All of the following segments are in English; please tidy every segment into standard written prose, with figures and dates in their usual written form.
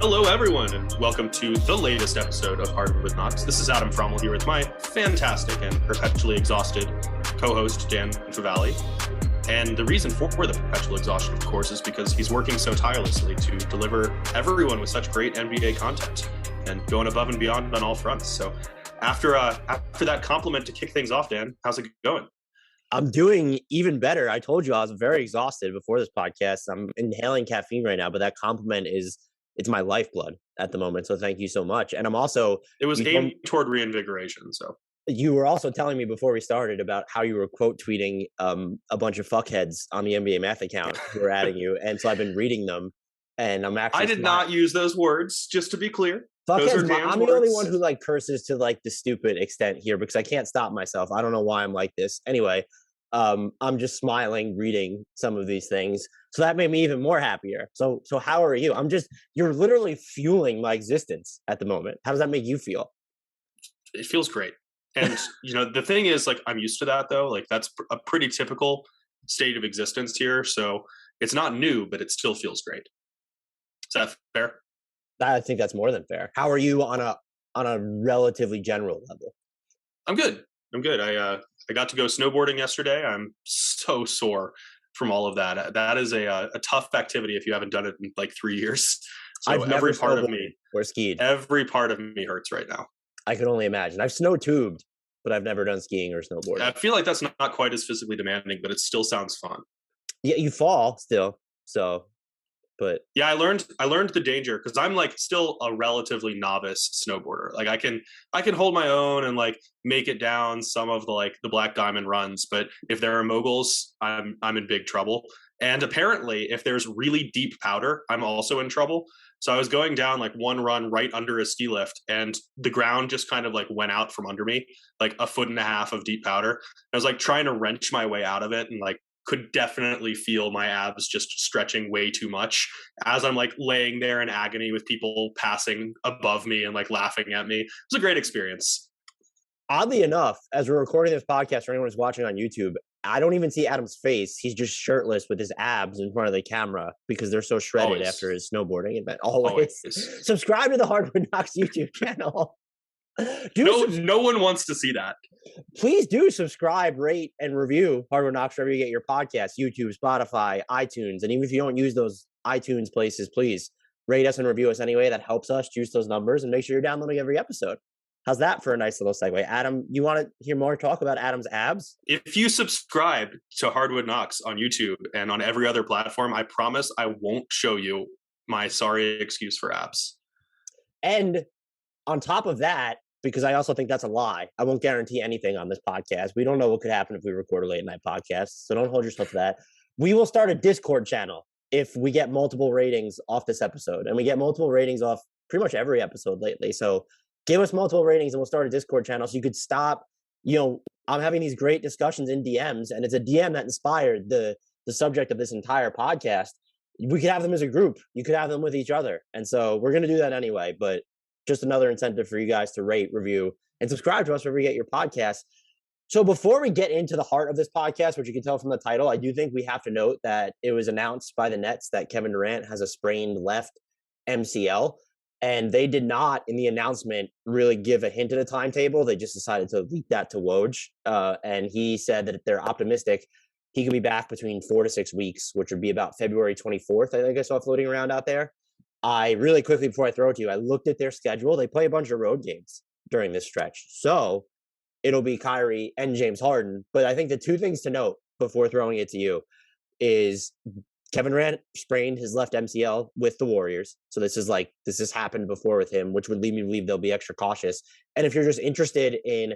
Hello, everyone, and welcome to the latest episode of Hardwood Knocks. This is Adam Frommel here with my fantastic and perpetually exhausted co-host, Dan Favalli. And the reason for the perpetual exhaustion, of course, is because he's working so tirelessly to deliver everyone with such great NBA content and going above and beyond on all fronts. So after that compliment to kick things off, Dan, how's it going? I'm doing even better. I told you I was very exhausted before this podcast. I'm inhaling caffeine right now, but that compliment it's my lifeblood at the moment. So thank you so much. And I'm also it was aimed toward reinvigoration. So you were also telling me before we started about how you were quote tweeting a bunch of fuckheads on the NBA Math account who were adding you, and so I've been reading them. And I'm actually I did not use those words, just to be clear. Fuckheads, I'm the only one who like curses to like the stupid extent here because I can't stop myself. I don't know why I'm like this. Anyway, I'm just smiling reading some of these things. So that made me even more happier. So how are you? You're literally fueling my existence at the moment. How does that make you feel? It feels great. And, the thing is, like, I'm used to that, though. Like, that's a pretty typical state of existence here. So it's not new, but it still feels great. Is that fair? I think that's more than fair. How are you on a relatively general level? I'm good. I got to go snowboarding yesterday. I'm so sore from all of that. That is a tough activity if you haven't done it in like 3 years. So I've never snowboarded or skied. Every part of me hurts right now. I can only imagine. I've snow tubed, but I've never done skiing or snowboarding. I feel like that's not quite as physically demanding, but it still sounds fun. Yeah, you fall still. So, but yeah, I learned the danger because I'm like still a relatively novice snowboarder. Like I can hold my own and like make it down some of the Black Diamond runs, but if there are moguls, I'm in big trouble. And apparently, if there's really deep powder, I'm also in trouble. So I was going down like one run right under a ski lift, and the ground just kind of like went out from under me, like 1.5 feet of deep powder. I was like trying to wrench my way out of it, and like could definitely feel my abs just stretching way too much as I'm like laying there in agony with people passing above me and like laughing at me. It was a great experience. Oddly enough, as we're recording this podcast for anyone who's watching on YouTube, I don't even see Adam's face. He's just shirtless with his abs in front of the camera because they're so shredded after his snowboarding event. Always. Subscribe to the Hardwood Knocks YouTube channel. No one wants to see that. Please do subscribe, rate, and review Hardwood Knocks wherever you get your podcasts, YouTube, Spotify, iTunes. And even if you don't use those iTunes places, please rate us and review us anyway. That helps us juice those numbers, and make sure you're downloading every episode. How's that for a nice little segue? Adam, you want to hear more talk about Adam's abs? If you subscribe to Hardwood Knocks on YouTube and on every other platform, I promise I won't show you my sorry excuse for abs. And on top of that, because I also think that's a lie, I won't guarantee anything on this podcast. We don't know what could happen if we record a late night podcast, so don't hold yourself to that. We will start a Discord channel if we get multiple ratings off this episode, and we get multiple ratings off pretty much every episode lately. So give us multiple ratings and we'll start a Discord channel so you could stop. I'm having these great discussions in DMs, and it's a DM that inspired the subject of this entire podcast. We could have them as a group. You could have them with each other. And so we're going to do that anyway, but just another incentive for you guys to rate, review, and subscribe to us wherever you get your podcasts. So before we get into the heart of this podcast, which you can tell from the title, I do think we have to note that it was announced by the Nets that Kevin Durant has a sprained left MCL. And they did not, in the announcement, really give a hint at a timetable. They just decided to leak that to Woj. And he said that if they're optimistic, he could be back between 4 to 6 weeks, which would be about February 24th, I think I saw floating around out there. I really quickly, before I throw it to you, I looked at their schedule. They play a bunch of road games during this stretch. So it'll be Kyrie and James Harden. But I think the two things to note before throwing it to you is Kevin Durant sprained his left MCL with the Warriors. So this has happened before with him, which would lead me to believe they'll be extra cautious. And if you're just interested in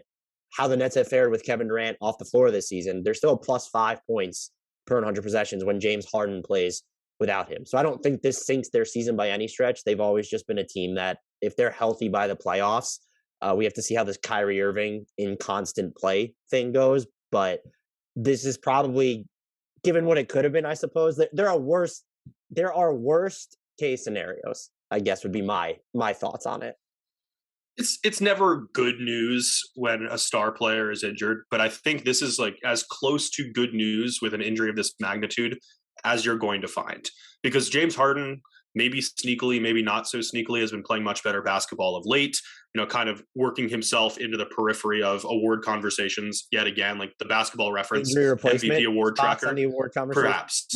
how the Nets have fared with Kevin Durant off the floor this season, they're still plus 5 points per 100 possessions when James Harden plays without him. So I don't think this sinks their season by any stretch. They've always just been a team that if they're healthy by the playoffs, we have to see how this Kyrie Irving in constant play thing goes. But this is probably, given what it could have been, I suppose, there are worst case scenarios, I guess would be my thoughts on it. It's never good news when a star player is injured, but I think this is like as close to good news with an injury of this magnitude as you're going to find. Because James Harden maybe sneakily, maybe not so sneakily, has been playing much better basketball of late, kind of working himself into the periphery of award conversations yet again, like the Basketball Reference Injury replacement MVP award spots tracker. on the award conversation. Perhaps.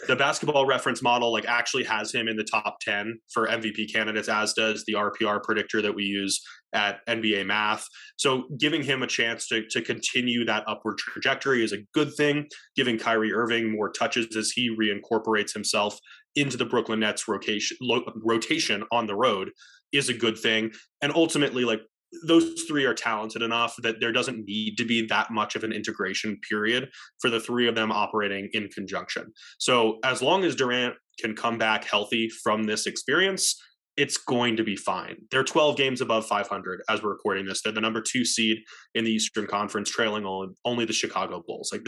The Basketball Reference model like actually has him in the top 10 for MVP candidates, as does the RPR predictor that we use at NBA Math. So giving him a chance to continue that upward trajectory is a good thing. Giving Kyrie Irving more touches as he reincorporates himself into the Brooklyn Nets rotation on the road is a good thing. And ultimately, like, those three are talented enough that there doesn't need to be that much of an integration period for the three of them operating in conjunction. So as long as Durant can come back healthy from this experience, it's going to be fine. They're 12 games above 500 as we're recording this. They're the number 2 seed in the Eastern Conference, trailing only the Chicago Bulls. Like,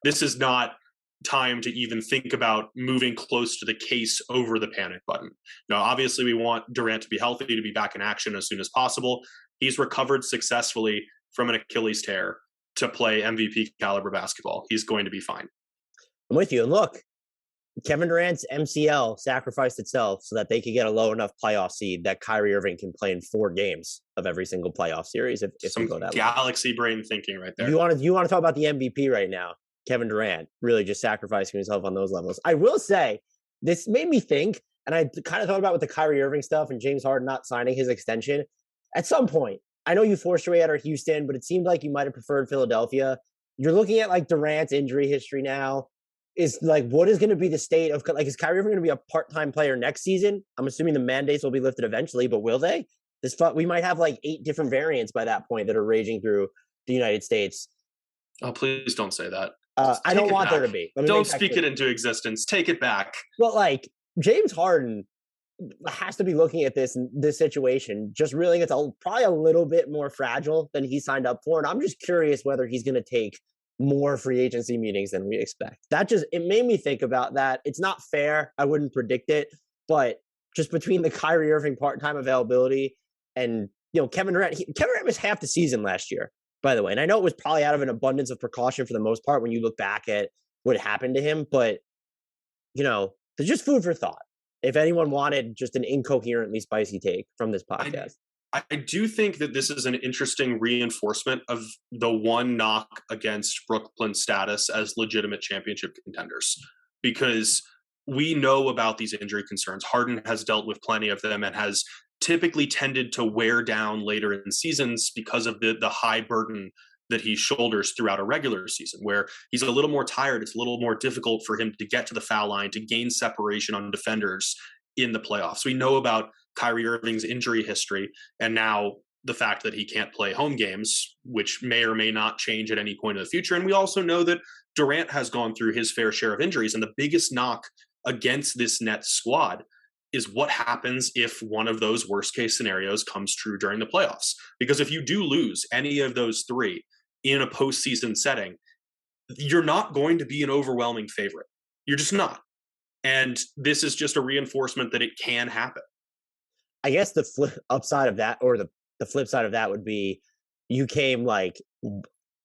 this is not time to even think about moving close to the case over the panic button. Now, obviously, we want Durant to be healthy, to be back in action as soon as possible. He's recovered successfully from an Achilles tear to play MVP caliber basketball. He's going to be fine. I'm with you. And look, Kevin Durant's MCL sacrificed itself so that they could get a low enough playoff seed that Kyrie Irving can play in 4 games of every single playoff series. If Some we go that galaxy brain thinking right there. You want to talk about the MVP right now? Kevin Durant really just sacrificing himself on those levels. I will say, this made me think, and I kind of thought about with the Kyrie Irving stuff and James Harden not signing his extension. At some point, I know you forced your way out of Houston, but it seemed like you might have preferred Philadelphia. You're looking at like Durant's injury history now. Is like, what is going to be the state of, like, is Kyrie Irving going to be a part-time player next season? I'm assuming the mandates will be lifted eventually, but will they? We might have like 8 different variants by that point that are raging through the United States. Oh, please don't say that. I don't want there to be. Don't speak it into existence. Take it back. Well, like, James Harden has to be looking at this situation, just realizing it's probably a little bit more fragile than he signed up for. And I'm just curious whether he's going to take more free agency meetings than we expect. It made me think about that. It's not fair. I wouldn't predict it, but just between the Kyrie Irving part-time availability and, Kevin Durant, Kevin Durant missed half the season last year, by the way. And I know it was probably out of an abundance of precaution for the most part when you look back at what happened to him, but, there's just food for thought. If anyone wanted just an incoherently spicy take from this podcast. I do think that this is an interesting reinforcement of the one knock against Brooklyn's status as legitimate championship contenders, because we know about these injury concerns. Harden has dealt with plenty of them and has typically tended to wear down later in seasons because of the high burden that he shoulders throughout a regular season, where he's a little more tired. It's a little more difficult for him to get to the foul line, to gain separation on defenders in the playoffs. We know about Kyrie Irving's injury history, and now the fact that he can't play home games, which may or may not change at any point in the future. And we also know that Durant has gone through his fair share of injuries. And the biggest knock against this Nets squad is what happens if one of those worst case scenarios comes true during the playoffs. Because if you do lose any of those 3 in a postseason setting, you're not going to be an overwhelming favorite. You're just not. And this is just a reinforcement that it can happen. I guess the flip upside of that, or the flip side of that, would be you came like an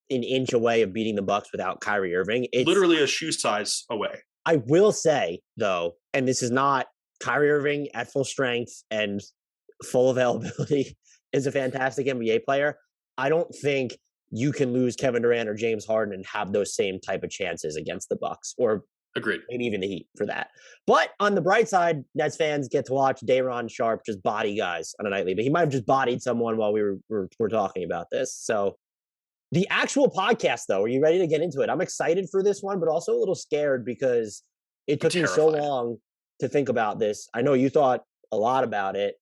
inch away of beating the Bucks without Kyrie Irving. It's literally a shoe size away. I will say, though, and this is not Kyrie Irving at full strength and full availability is a fantastic NBA player. I don't think you can lose Kevin Durant or James Harden and have those same type of chances against the Bucks, or agreed, maybe even the Heat for that. But on the bright side, Nets fans get to watch Day'Ron Sharpe just body guys on a nightly. But he might have just bodied someone while we were talking about this. So the actual podcast, though, are you ready to get into it? I'm excited for this one, but also a little scared because it took me so long to think about this. I know you thought a lot about it.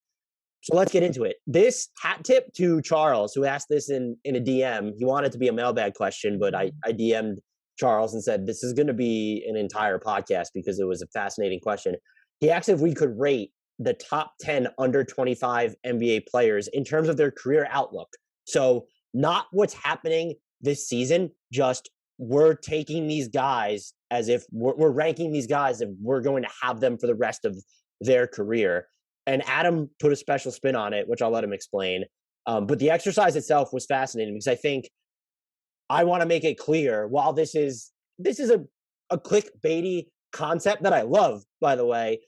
So let's get into it. This hat tip to Charles, who asked this in a DM. He wanted to be a mailbag question, but I DM'd Charles and said, this is going to be an entire podcast because it was a fascinating question. He asked if we could rate the top 10 under 25 NBA players in terms of their career outlook. So not what's happening this season, just we're taking these guys as if we're ranking these guys if we're going to have them for the rest of their career. And Adam put a special spin on it, which I'll let him explain. But the exercise itself was fascinating because I think I want to make it clear, while this is a clickbaity concept that I love, by the way,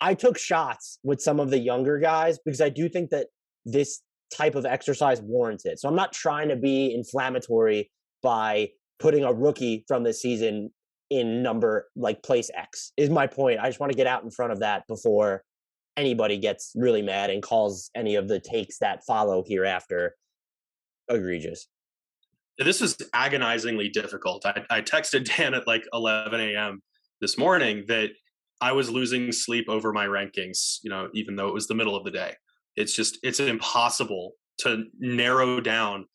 I took shots with some of the younger guys because I do think that this type of exercise warrants it. So I'm not trying to be inflammatory by putting a rookie from this season in number like place X is my point. I just want to get out in front of that before anybody gets really mad and calls any of the takes that follow hereafter egregious. This was agonizingly difficult. I texted Dan at like 11 a.m. this morning that I was losing sleep over my rankings, even though it was the middle of the day. It's impossible to narrow down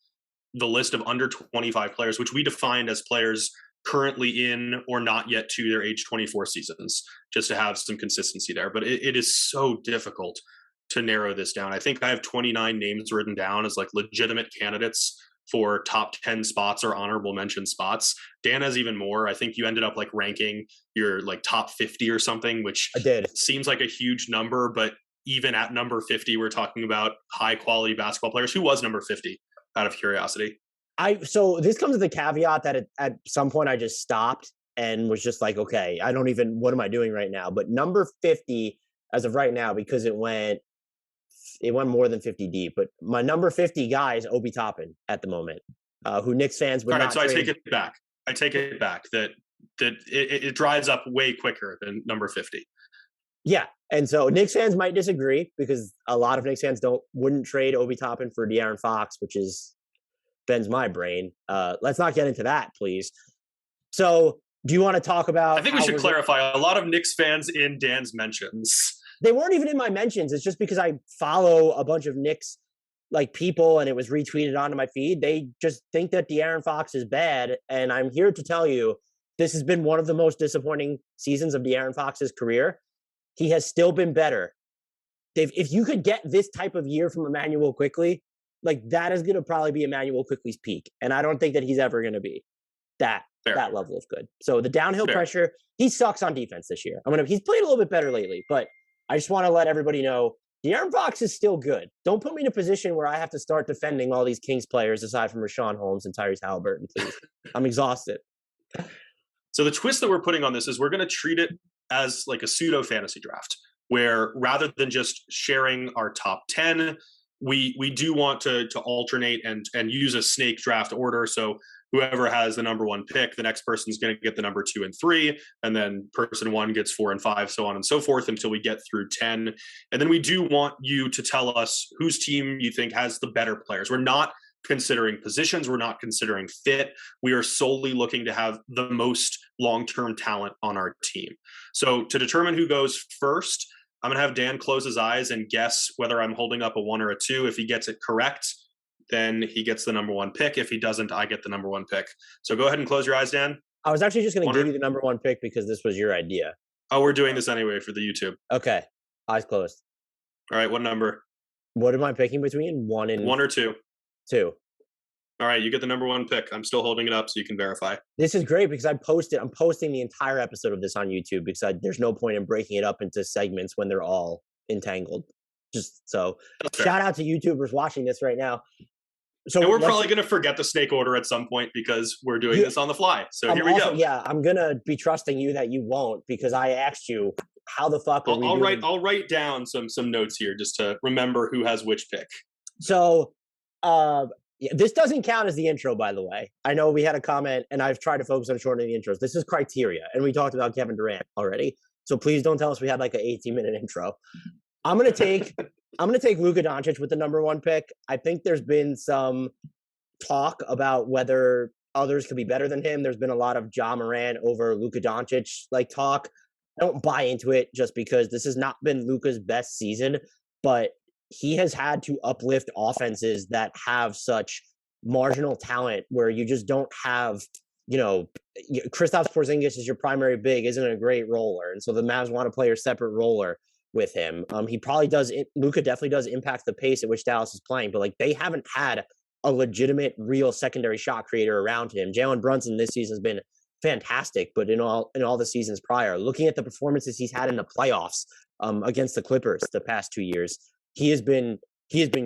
the list of under 25 players, which we defined as players currently in or not yet to their age 24 seasons, just to have some consistency there. But it is so difficult to narrow this down. I think I have 29 names written down as like legitimate candidates for top 10 spots or honorable mention spots. Dan has even more. I think you ended up like ranking your like top 50 or something, which I did. Seems like a huge number, but even at number 50, we're talking about high quality basketball players. Who was number 50 out of curiosity? So this comes with the caveat that at some point I just stopped and was just like, okay, what am I doing right now? But number 50 as of right now, because it went more than 50 deep, but my number 50 guy is Obi Toppin at the moment, who Knicks fans would not. So I take it back. That it dries up way quicker than number 50. Yeah. And so Knicks fans might disagree because a lot of Knicks fans wouldn't trade Obi Toppin for De'Aaron Fox, which bends my brain. Let's not get into that, please. So do you want to talk about... I think we should clarify, a lot of Knicks fans in Dan's mentions. They weren't even in my mentions. It's just because I follow a bunch of Knicks like people and it was retweeted onto my feed. They just think that De'Aaron Fox is bad. And I'm here to tell you, this has been one of the most disappointing seasons of De'Aaron Fox's career. He has still been better. If you could get this type of year from Emmanuel Quickley, like that is going to probably be Emmanuel Quickley's peak. And I don't think that he's ever going to be that level of good. So the downhill pressure, he sucks on defense this year. He's played a little bit better lately, but I just want to let everybody know De'Aaron Fox is still good. Don't put me in a position where I have to start defending all these Kings players aside from Rashawn Holmes and Tyrese Halliburton, please. I'm exhausted. So the twist that we're putting on this is we're going to treat it as like a pseudo fantasy draft, where rather than just sharing our top 10, we do want to alternate and use a snake draft order. So whoever has the number 1 pick, the next person's going to get the number 2 and 3, and then person 1 gets 4 and 5, so on and so forth until we get through 10. And then we do want you to tell us whose team you think has the better players. We're not considering positions. We're not considering fit. We are solely looking to have the most long-term talent on our team. So to determine who goes first, I'm going to have Dan close his eyes and guess whether I'm holding up a 1 or a 2. If he gets it correct, then he gets the number 1 pick. If he doesn't, I get the number 1 pick. So go ahead and close your eyes, Dan. I was actually just going to give you the number 1 pick because this was your idea. Oh, we're doing this anyway for the YouTube. Okay. Eyes closed. All right. What number? What am I picking between? 1 or 2? 2. All right. You get the number 1 pick. I'm still holding it up so you can verify. This is great because I'm posting the entire episode of this on YouTube because there's no point in breaking it up into segments when they're all entangled. Just so shout out to YouTubers watching this right now. So and we're probably going to forget the snake order at some point because we're doing this on the fly. So here we go. Yeah, I'm going to be trusting you that you won't because I asked you how the fuck are we doing? I'll write down some notes here just to remember who has which pick. So this doesn't count as the intro, by the way. I know we had a comment and I've tried to focus on shortening the intros. This is criteria. And we talked about Kevin Durant already. So please don't tell us we had like an 18-minute intro. I'm going to take Luka Doncic with the number 1 pick. I think there's been some talk about whether others could be better than him. There's been a lot of Ja Morant over Luka Doncic like talk. I don't buy into it just because this has not been Luka's best season, but he has had to uplift offenses that have such marginal talent where you just don't have, Kristaps Porzingis is your primary big, isn't a great roller. And so the Mavs want to play a separate roller with him. He probably does. Luka definitely does impact the pace at which Dallas is playing, but like they haven't had a legitimate, real secondary shot creator around him. Jalen Brunson this season has been fantastic, but in all the seasons prior, looking at the performances he's had in the playoffs against the Clippers the past 2 years, he has been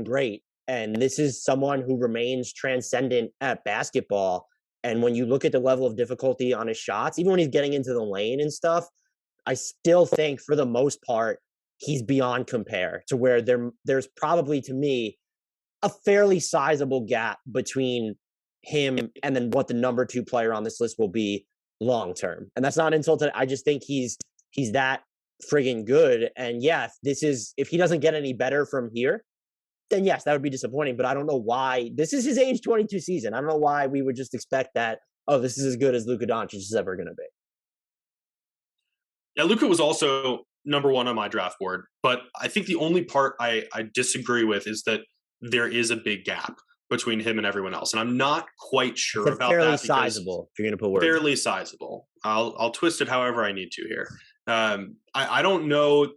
great. And this is someone who remains transcendent at basketball. And when you look at the level of difficulty on his shots, even when he's getting into the lane and stuff, I still think for the most part, he's beyond compare to where there's probably, to me, a fairly sizable gap between him and then what the number 2 player on this list will be long term. And that's not insulted. I just think he's that friggin' good. And yeah, if he doesn't get any better from here, then yes, that would be disappointing. But I don't know why. This is his age 22 season. I don't know why we would just expect that, oh, this is as good as Luka Doncic is ever going to be. Yeah, Luka was also number 1 on my draft board. But I think the only part I disagree with is that there is a big gap between him and everyone else. And I'm not quite sure about fairly that. Fairly sizable, if you're going to put words. Fairly sizable. I'll twist it however I need to here. I don't know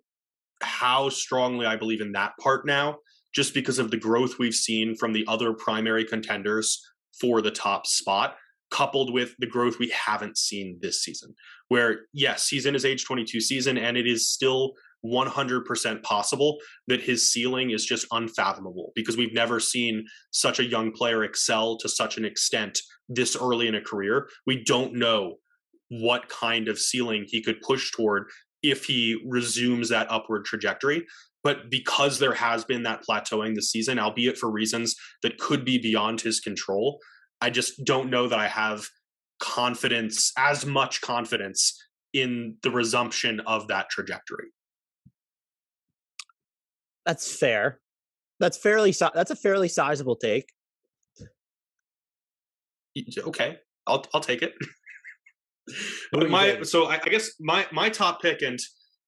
how strongly I believe in that part now, just because of the growth we've seen from the other primary contenders for the top spot, coupled with the growth we haven't seen this season. Where, yes, he's in his age 22 season, and it is still 100% possible that his ceiling is just unfathomable, because we've never seen such a young player excel to such an extent this early in a career. We don't know what kind of ceiling he could push toward if he resumes that upward trajectory. But because there has been that plateauing this season, albeit for reasons that could be beyond his control, I just don't know that I have as much confidence in the resumption of that trajectory. That's fair. That's a fairly sizable take. Okay, I'll take it. But I guess my top pick, and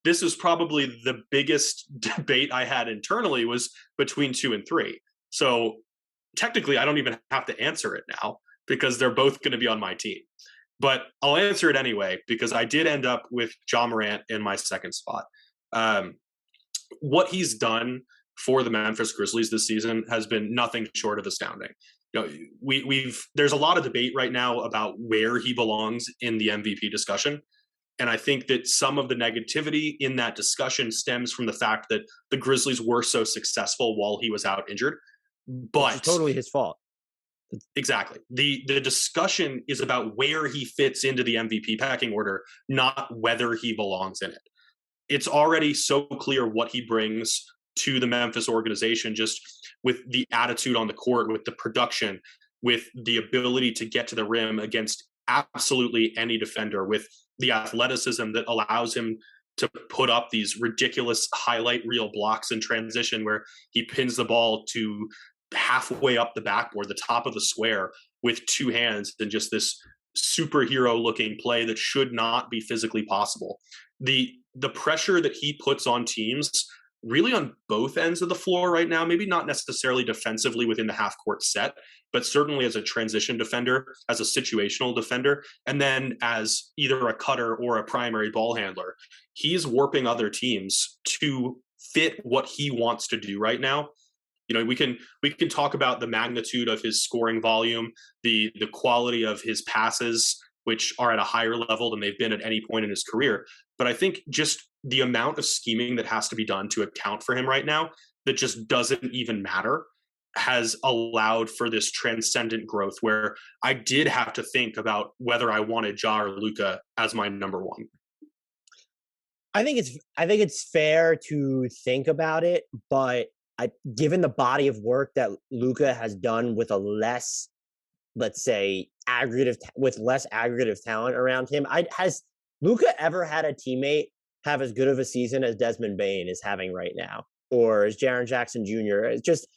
this is probably the biggest debate I had internally, was between 2 and 3. So technically, I don't even have to answer it now because they're both going to be on my team. But I'll answer it anyway because I did end up with Ja Morant in my second spot. What he's done for the Memphis Grizzlies this season has been nothing short of astounding. You know, there's a lot of debate right now about where he belongs in the MVP discussion. And I think that some of the negativity in that discussion stems from the fact that the Grizzlies were so successful while he was out injured. But it's totally his fault. Exactly. The discussion is about where he fits into the MVP pecking order, not whether he belongs in it. It's already so clear what he brings to the Memphis organization, just with the attitude on the court, with the production, with the ability to get to the rim against absolutely any defender, with the athleticism that allows him to put up these ridiculous highlight reel blocks in transition where he pins the ball to halfway up the backboard, the top of the square, with 2 hands, and just this superhero looking play that should not be physically possible. The pressure that he puts on teams really on both ends of the floor right now, maybe not necessarily defensively within the half court set, but certainly as a transition defender, as a situational defender, and then as either a cutter or a primary ball handler. He's warping other teams to fit what he wants to do right now. You know, we can talk about the magnitude of his scoring volume, the quality of his passes, which are at a higher level than they've been at any point in his career. But I think just the amount of scheming that has to be done to account for him right now that just doesn't even matter has allowed for this transcendent growth where I did have to think about whether I wanted Ja or Luka as my number 1. I think it's fair to think about it, but given the body of work that Luka has done with a less, let's say, less aggregative talent around him, has Luka ever had a teammate have as good of a season as Desmond Bane is having right now, or as Jaren Jackson Jr.? It's just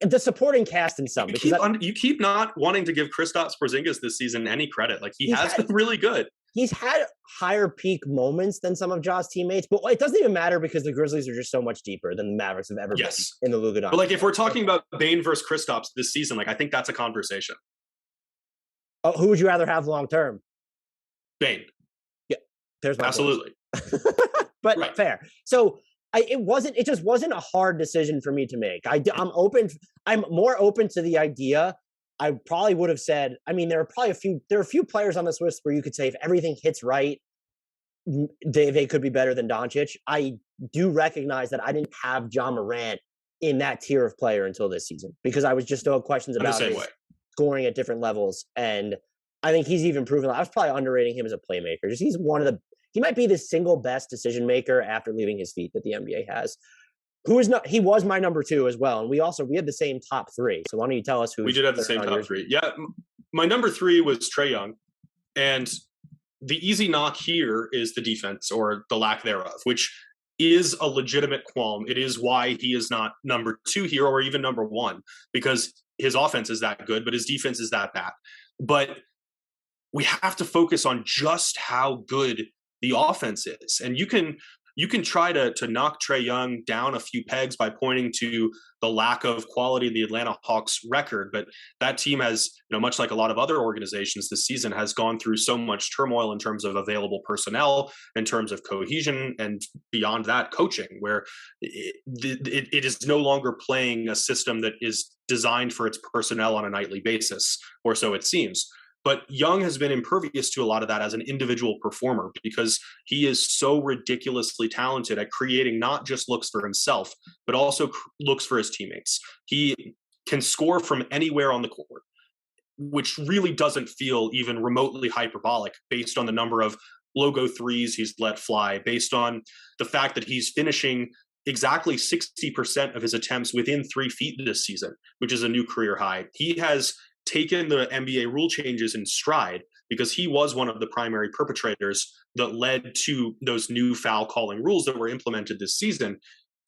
the supporting cast in some. You keep not wanting to give Kristaps Porzingis this season any credit. Like he has been really good. He's had higher peak moments than some of Ja's teammates, but it doesn't even matter because the Grizzlies are just so much deeper than the Mavericks have ever been in the Luka Doncic. But like if we're talking about Bane versus Kristaps this season, like I think that's a conversation. Oh, who would you rather have long term? Bane. Yeah, there's my absolutely. But right. Fair. So it just wasn't a hard decision for me to make. I'm more open to the idea. I probably would have said, I mean, there are a few players on this list where you could say if everything hits right, they could be better than Doncic. I do recognize that I didn't have Ja Morant in that tier of player until this season because I was just still questions about his scoring at different levels. And I think he's even proven, I was probably underrating him as a playmaker. Just he's he might be the single best decision maker after leaving his feet that the NBA has. Who is not? He was my number 2 as well, and we had the same top 3. So why don't you tell us who we did have the same top 3? Yeah, my number 3 was Trae Young, and the easy knock here is the defense or the lack thereof, which is a legitimate qualm. It is why he is not number 2 here or even number 1, because his offense is that good, but his defense is that bad. But we have to focus on just how good the offense is, and you can try to knock Trae Young down a few pegs by pointing to the lack of quality of the Atlanta Hawks record. But that team has, much like a lot of other organizations this season, has gone through so much turmoil in terms of available personnel, in terms of cohesion, and beyond that, coaching, where it is no longer playing a system that is designed for its personnel on a nightly basis, or so it seems. But Young has been impervious to a lot of that as an individual performer because he is so ridiculously talented at creating not just looks for himself, but also looks for his teammates. He can score from anywhere on the court, which really doesn't feel even remotely hyperbolic based on the number of logo threes he's let fly, based on the fact that he's finishing exactly 60% of his attempts within 3 feet this season, which is a new career high. He has taken the NBA rule changes in stride because he was one of the primary perpetrators that led to those new foul calling rules that were implemented this season.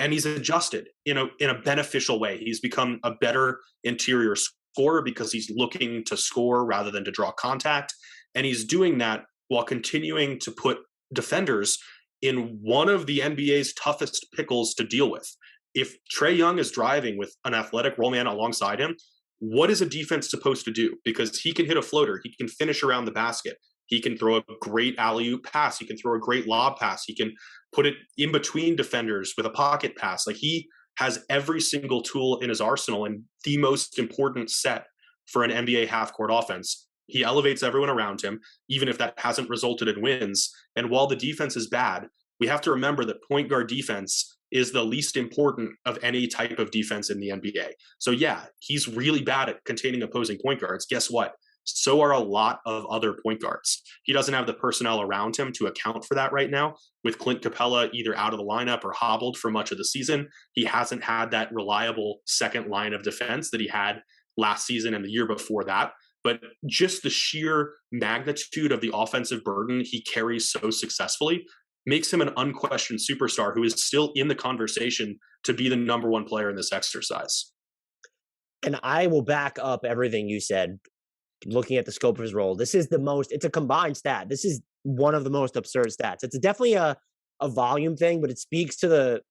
And he's adjusted in a beneficial way. He's become a better interior scorer because he's looking to score rather than to draw contact. And he's doing that while continuing to put defenders in one of the NBA's toughest pickles to deal with. If Trae Young is driving with an athletic roll man alongside him, what is a defense supposed to do? Because he can hit a floater. He can finish around the basket. He can throw a great alley-oop pass. He can throw a great lob pass. He can put it in between defenders with a pocket pass. Like, he has every single tool in his arsenal and the most important set for an NBA half-court offense. He elevates everyone around him, even if that hasn't resulted in wins. And while the defense is bad, we have to remember that point guard defense is the least important of any type of defense in the NBA. So yeah, he's really bad at containing opposing point guards. Guess what? So are a lot of other point guards. He doesn't have the personnel around him to account for that right now. With Clint Capella either out of the lineup or hobbled for much of the season, he hasn't had that reliable second line of defense that he had last season and the year before that. But just the sheer magnitude of the offensive burden he carries so successfully makes him an unquestioned superstar who is still in the conversation to be the number 1 player in this exercise. And I will back up everything you said, looking at the scope of his role. It's a combined stat. This is one of the most absurd stats. It's definitely a volume thing, but it speaks to the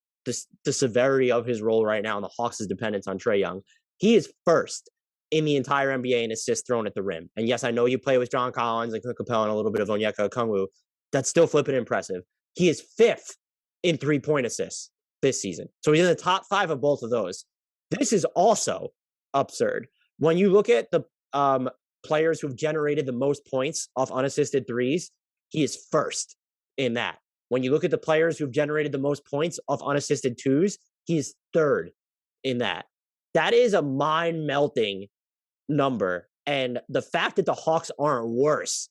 severity of his role right now and the Hawks' dependence on Trae Young. He is first in the entire NBA in assists thrown at the rim. And yes, I know you play with John Collins and Clint Capella and a little bit of Onyeka Okongwu. That's still flipping impressive. He is 5th in 3-point assists this season. So he's in the top 5 of both of those. This is also absurd. When you look at the players who've generated the most points off unassisted threes, he is first in that. When you look at the players who've generated the most points off unassisted twos, he is 3rd in that. That is a mind-melting number. And the fact that the Hawks aren't worse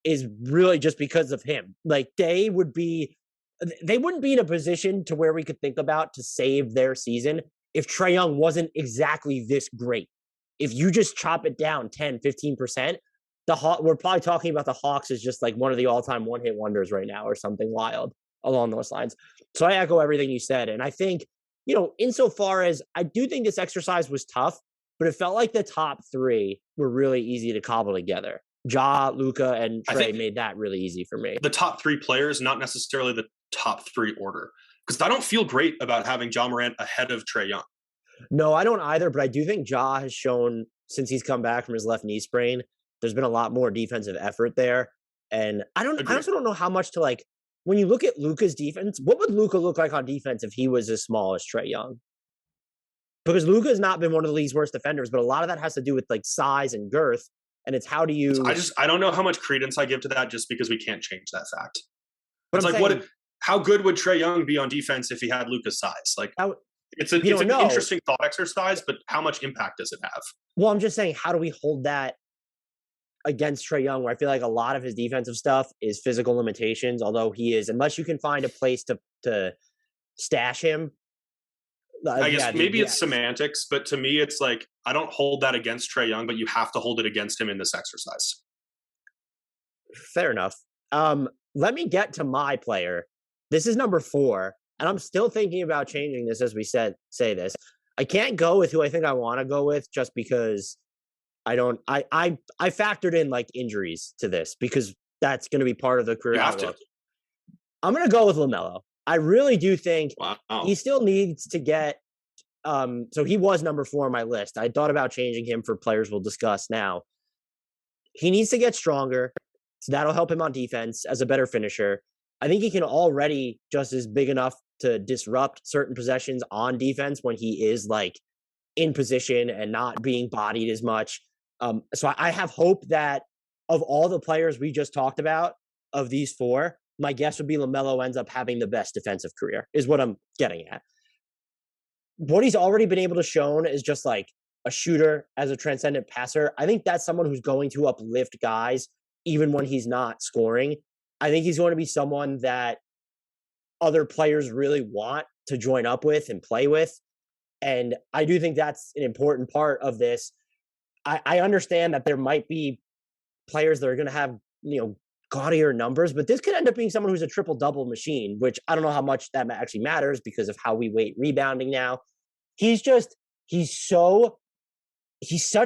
is really just because of him. Like, they wouldn't be in a position to where we could think about to save their season if Trae Young wasn't exactly this great. If you just chop it down 10, 15%, we're probably talking about the Hawks as just like one of the all-time one-hit wonders right now or something wild along those lines. So I echo everything you said. And I think, insofar as I do think this exercise was tough, but it felt like the top 3 were really easy to cobble together. Ja, Luka, and Trae made that really easy for me. The top 3 players, not necessarily the top 3 order. Because I don't feel great about having Ja Morant ahead of Trae Young. No, I don't either, but I do think Ja has shown, since he's come back from his left knee sprain, there's been a lot more defensive effort there. And I also don't know how much to, like, when you look at Luka's defense, what would Luka look like on defense if he was as small as Trae Young? Because Luka has not been one of the league's worst defenders, but a lot of that has to do with, like, size and girth. And it's how do you... I don't know how much credence I give to that just because we can't change that fact. But it's like, how good would Trae Young be on defense if he had Luka's size? Like, it's an interesting thought exercise, but how much impact does it have? Well, I'm just saying, how do we hold that? against Trae Young, where I feel like a lot of his defensive stuff is physical limitations, although he is, unless you can find a place to stash him. I guess maybe it's semantics, but to me, it's like, I don't hold that against Trae Young, but you have to hold it against him in this exercise. Fair enough. Let me get to my player. This is number 4, and I'm still thinking about changing this as we say this. I can't go with who I think I want to go with just because I factored in like injuries to this because that's going to be part of the career outlook. I'm going to go with LaMelo. I really do think he still needs to get so he was number 4 on my list. I thought about changing him for players we'll discuss now. He needs to get stronger. So that'll help him on defense as a better finisher. I think he can already just is big enough to disrupt certain possessions on defense when he is like in position and not being bodied as much. So I have hope that of all the players we just talked about, of these 4, my guess would be LaMelo ends up having the best defensive career, is what I'm getting at. What he's already been able to show is just like a shooter as a transcendent passer. I think that's someone who's going to uplift guys even when he's not scoring. I think he's going to be someone that other players really want to join up with and play with. And I do think that's an important part of this. I understand that there might be players that are going to have, gaudier numbers, but this could end up being someone who's a triple-double machine, which I don't know how much that actually matters because of how we weight rebounding now. He's such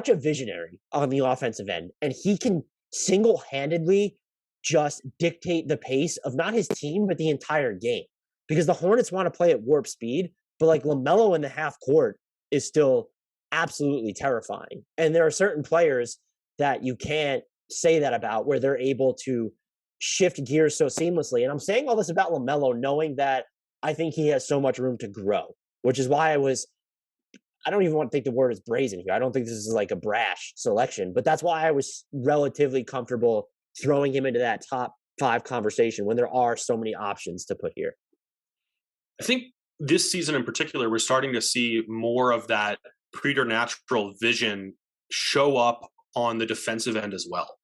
a visionary on the offensive end, and he can single-handedly just dictate the pace of not his team, but the entire game. Because the Hornets want to play at warp speed, but like LaMelo in the half court is still absolutely terrifying. And there are certain players that you can't say that about, where they're able to shift gears so seamlessly. And I'm saying all this about LaMelo, knowing that I think he has so much room to grow, which is why I don't even want to think the word is brazen here. I don't think this is like a brash selection, but that's why I was relatively comfortable throwing him into that top 5 conversation when there are so many options to put here. I think this season in particular, we're starting to see more of that preternatural vision show up on the defensive end as well,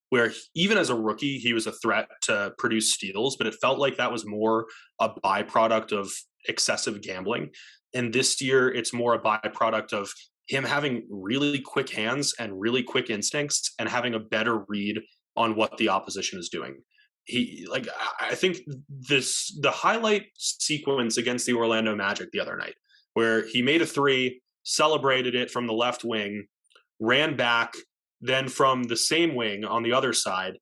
where even as a rookie, he was a threat to produce steals, but it felt like that was more a byproduct of excessive gambling. And this year, it's more a byproduct of him having really quick hands and really quick instincts and having a better read on what the opposition is doing. I think the highlight sequence against the Orlando Magic the other night, where he made a 3, celebrated it from the left wing, ran back, then from the same wing on the other side,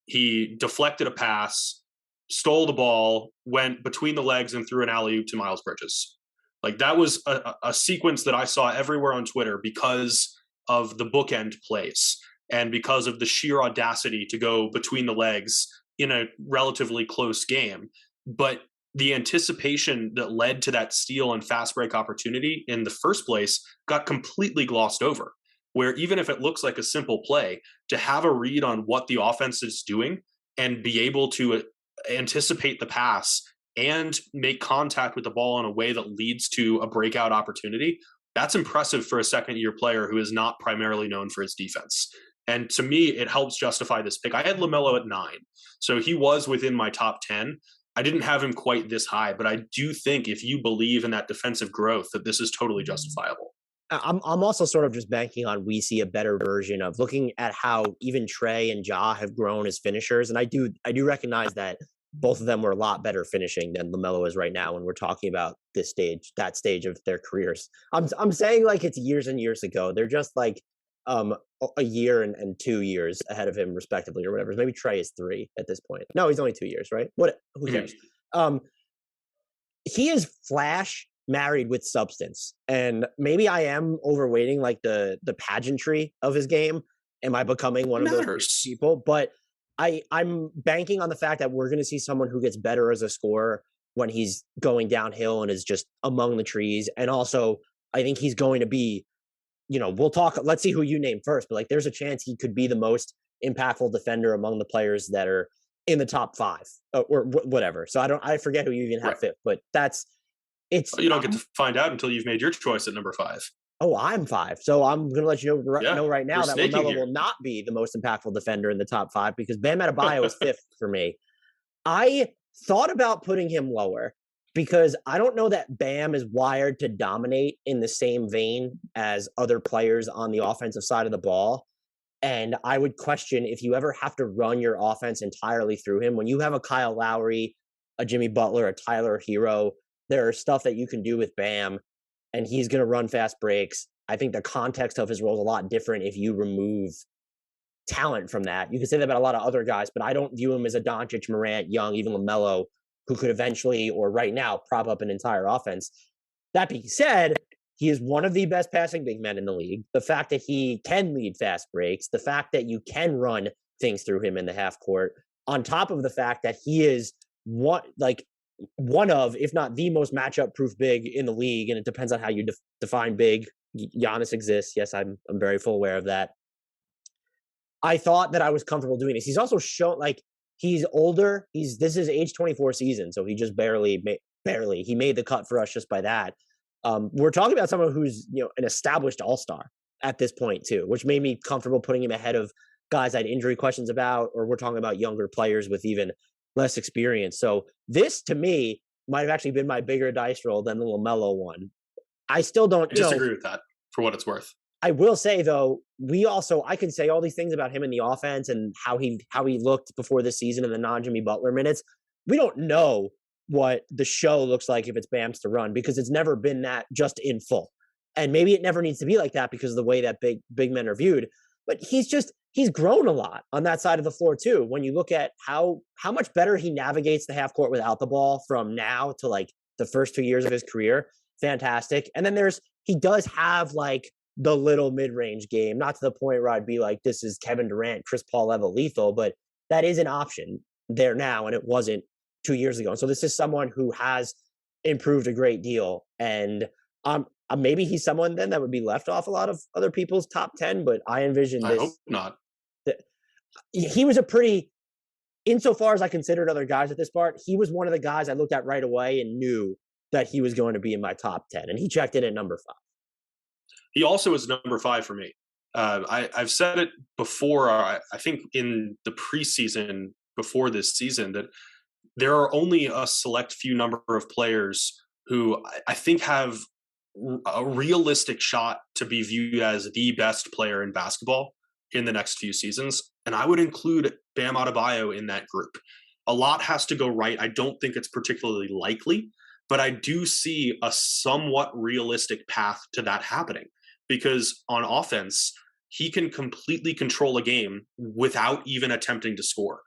he deflected a pass, stole the ball, went between the legs and threw an alley-oop to Miles Bridges. Like that was a sequence that I saw everywhere on Twitter because of the bookend plays and because of the sheer audacity to go between the legs in a relatively close game. But the anticipation that led to that steal and fast break opportunity in the first place got completely glossed over, where even if it looks like a simple play, to have a read on what the offense is doing and be able to anticipate the pass and make contact with the ball in a way that leads to a breakout opportunity, that's impressive for a second-year player who is not primarily known for his defense. And to me, it helps justify this pick. I had LaMelo at 9, so he was within my top 10. I didn't have him quite this high, but I do think if you believe in that defensive growth, that this is totally justifiable. I'm also sort of just banking on we see a better version of looking at how even Trae and Ja have grown as finishers. And I do recognize that both of them were a lot better finishing than LaMelo is right now when we're talking about that stage of their careers. I'm saying like it's years and years ago. They're just like a year and 2 years ahead of him respectively or whatever. Maybe Trae is 3 at this point. No, he's only 2 years, right? Who cares? He is flash married with substance, and maybe I am overweighting like the pageantry of his game. Am I becoming one of those people? But I'm banking on the fact that we're going to see someone who gets better as a scorer when he's going downhill and is just among the trees. And also, I think he's going to be, we'll talk. Let's see who you name first. But like, there's a chance he could be the most impactful defender among the players that are in the top 5 or whatever. So I forget who you even have fifth, but you don't get to find out until you've made your choice at number 5. Oh, I'm 5. So I'm going to let you know Yeah, right we're now that snaking LaMelo here. will not be the most impactful defender in the top 5 because Bam Adebayo is 5th for me. I thought about putting him lower because I don't know that Bam is wired to dominate in the same vein as other players on the offensive side of the ball. And I would question if you ever have to run your offense entirely through him. When you have a Kyle Lowry, a Jimmy Butler, a Tyler Hero, there are stuff that you can do with Bam, and he's going to run fast breaks. I think the context of his role is a lot different if you remove talent from that. You can say that about a lot of other guys, but I don't view him as a Doncic, Morant, Young, even LaMelo, who could eventually or right now prop up an entire offense. That being said, he is one of the best passing big men in the league. The fact that he can lead fast breaks, the fact that you can run things through him in the half court, on top of the fact that he is one of, if not the most matchup proof big in the league, and it depends on how you define big. Giannis exists. Yes, I'm very full aware of that. I thought that I was comfortable doing this. He's also shown he's older. This is age 24 season, so he just barely he made the cut for us just by that. We're talking about someone who's an established all-star at this point too, which made me comfortable putting him ahead of guys I had injury questions about, or we're talking about younger players with even less experience. So this to me might have actually been my bigger dice roll than the LaMelo one. I still don't I disagree with that for what it's worth. I will say though, I can say all these things about him in the offense and how he looked before this season in the non-Jimmy Butler minutes. We don't know what the show looks like if it's Bam's to run because it's never been that just in full. And maybe it never needs to be like that because of the way that big men are viewed. But he's grown a lot on that side of the floor too. When you look at how much better he navigates the half court without the ball from now to like the first 2 years of his career, fantastic. And then he does have like the little mid-range game, not to the point where I'd be like, this is Kevin Durant, Chris Paul level lethal, but that is an option there now, and it wasn't 2 years ago. And so this is someone who has improved a great deal, and maybe he's someone then that would be left off a lot of other people's top 10, but I envision I hope not. He was insofar as I considered other guys at this part, he was one of the guys I looked at right away and knew that he was going to be in my top 10, and he checked in at number 5. He also is number 5 for me. I've said it before, I think in the preseason before this season, that there are only a select few number of players who I think have a realistic shot to be viewed as the best player in basketball in the next few seasons. And I would include Bam Adebayo in that group. A lot has to go right. I don't think it's particularly likely, but I do see a somewhat realistic path to that happening. Because on offense, he can completely control a game without even attempting to score.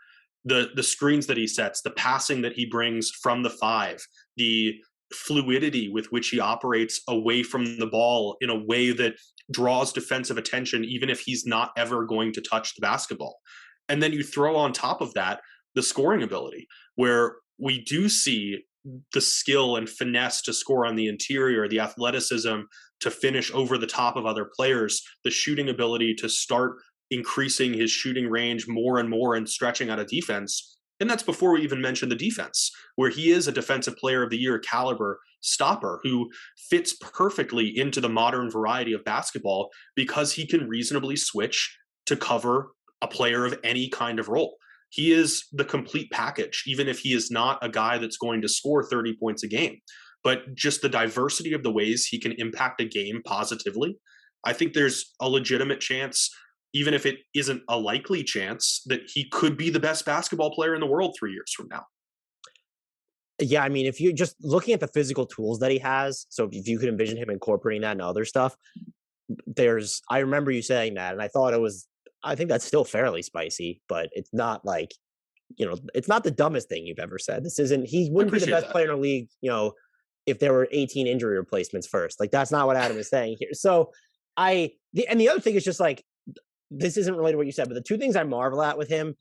The screens that he sets, the passing that he brings from the 5, the fluidity with which he operates away from the ball in a way that draws defensive attention, even if he's not ever going to touch the basketball. And then you throw on top of that the scoring ability, where we do see the skill and finesse to score on the interior, the athleticism to finish over the top of other players, the shooting ability to start increasing his shooting range more and more and stretching out of defense. And that's before we even mention the defense, where he is a defensive player of the year caliber stopper who fits perfectly into the modern variety of basketball because he can reasonably switch to cover a player of any kind of role. He is the complete package, even if he is not a guy that's going to score 30 points a game. But just the diversity of the ways he can impact a game positively, I think there's a legitimate chance, even if it isn't a likely chance, that he could be the best basketball player in the world 3 years from now. Yeah, I mean, if you're just looking at the physical tools that he has, so if you could envision him incorporating that and other stuff, I remember you saying that, and I think that's still fairly spicy, but it's not like, it's not the dumbest thing you've ever said. He wouldn't be the best player in the league, if there were 18 injury replacements first. Like, that's not what Adam is saying here. So the other thing is just like, this isn't related to what you said, but the two things I marvel at with him,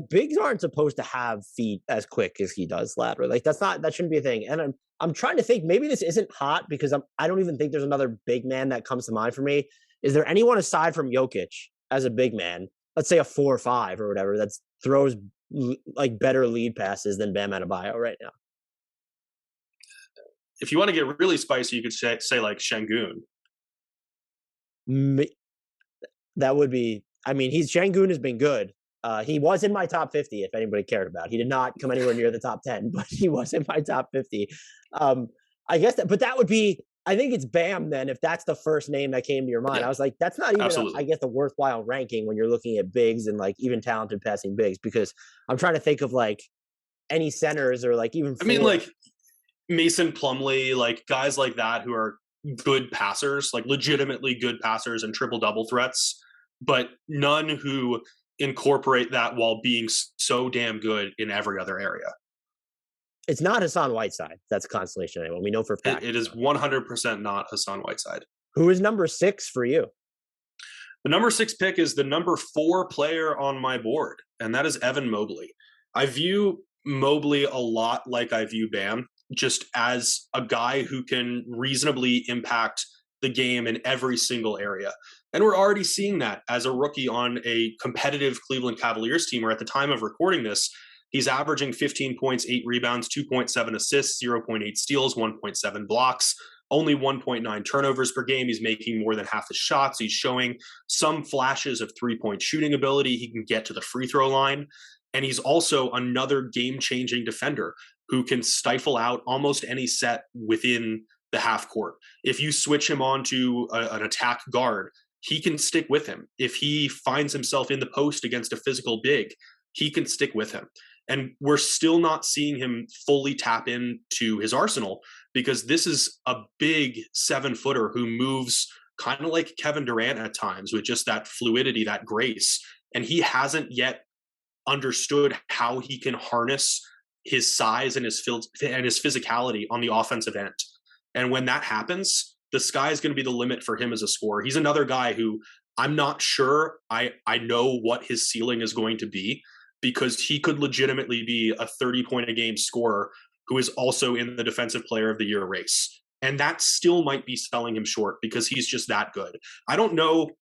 bigs aren't supposed to have feet as quick as he does laterally. Like, that shouldn't be a thing. And I'm trying to think, maybe this isn't hot because I don't even think there's another big man that comes to mind for me. Is there anyone aside from Jokic as a big man, let's say a 4 or 5 or whatever, that throws like better lead passes than Bam Adebayo right now? If you want to get really spicy, you could say like Şengün. M- That would be. I mean, Şengün has been good. He was in my top 50. If anybody cared about, he did not come anywhere near the top 10, but he was in my top 50. Um, I guess that, but that would be. I think it's Bam then. If that's the first name that came to your mind, Yeah, I was like, that's not even. I absolutely. guess a worthwhile ranking when you're looking at bigs and like even talented passing bigs, because I'm trying to think of like any centers or like even I mean, four. like Mason Plumlee, like guys like that who are good passers, like legitimately good passers and triple double threats, but none who incorporate that while being so damn good in every other area. It's not Hassan Whiteside. That's a constellation anyway. We know for a fact. It is 100% not Hassan Whiteside. Who is number 6 for you? The number 6 pick is the number 4 player on my board, and that is Evan Mobley. I view Mobley a lot like I view Bam, just as a guy who can reasonably impact the game in every single area. And we're already seeing that as a rookie on a competitive Cleveland Cavaliers team, where at the time of recording this, he's averaging 15 points, 8 rebounds, 2.7 assists, 0.8 steals, 1.7 blocks, only 1.9 turnovers per game. He's making more than half his shots. He's showing some flashes of three-point shooting ability. He can get to the free throw line. And he's also another game-changing defender who can stifle out almost any set within the half court. If you switch him on to an attack guard, he can stick with him. If he finds himself in the post against a physical big, he can stick with him. And we're still not seeing him fully tap into his arsenal, because this is a big 7-footer who moves kind of like Kevin Durant at times, with just that fluidity, that grace. And he hasn't yet understood how he can harness his size and his physicality on the offensive end. And when that happens, the sky is going to be the limit for him as a scorer. He's another guy who I'm not sure I know what his ceiling is going to be, because he could legitimately be a 30-point-a-game scorer who is also in the Defensive Player of the Year race. And that still might be selling him short, because he's just that good. I don't know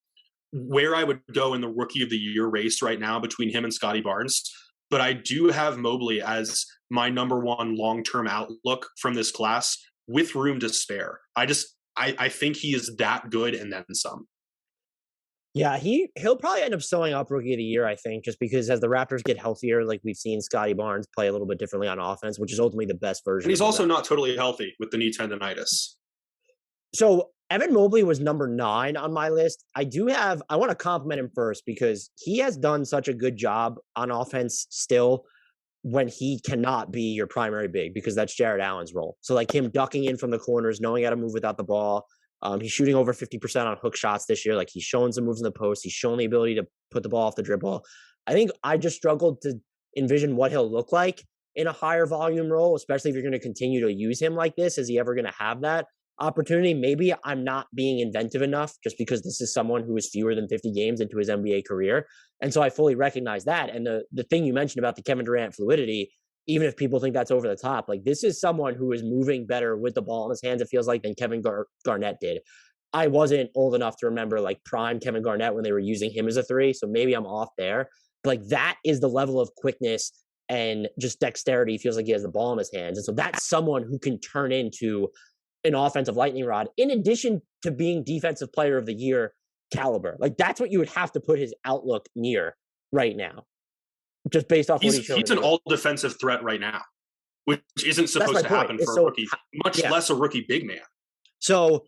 where I would go in the Rookie of the Year race right now between him and Scottie Barnes, but I do have Mobley as my number 1 long-term outlook from this class, with room to spare. I think he is that good and then some. Yeah, he'll probably end up showing up Rookie of the Year, I think, just because as the Raptors get healthier, like we've seen Scottie Barnes play a little bit differently on offense, which is ultimately the best version. And he's also not totally healthy with the knee tendonitis. So Evan Mobley was number 9 on my list. I want to compliment him first, because he has done such a good job on offense still when he cannot be your primary big, because that's Jared Allen's role. So like him ducking in from the corners, knowing how to move without the ball. He's shooting over 50% on hook shots this year. Like he's shown some moves in the post. He's shown the ability to put the ball off the dribble. I think I just struggled to envision what he'll look like in a higher volume role, especially if you're going to continue to use him like this. Is he ever going to have that opportunity? Maybe I'm not being inventive enough, just because this is someone who is fewer than 50 games into his NBA career. And so I fully recognize that. And the thing you mentioned about the Kevin Durant fluidity, even if people think that's over the top, like this is someone who is moving better with the ball in his hands, it feels like, than Kevin Garnett did. I wasn't old enough to remember like prime Kevin Garnett when they were using him as a 3. So maybe I'm off there. But like that is the level of quickness and just dexterity he feels like he has the ball in his hands. And so that's someone who can turn into an offensive lightning rod, in addition to being Defensive Player of the Year caliber. Like that's what you would have to put his outlook near right now, just based off what he's showing. He's an all defensive threat right now, which isn't supposed to happen for a rookie, much less a rookie big man. So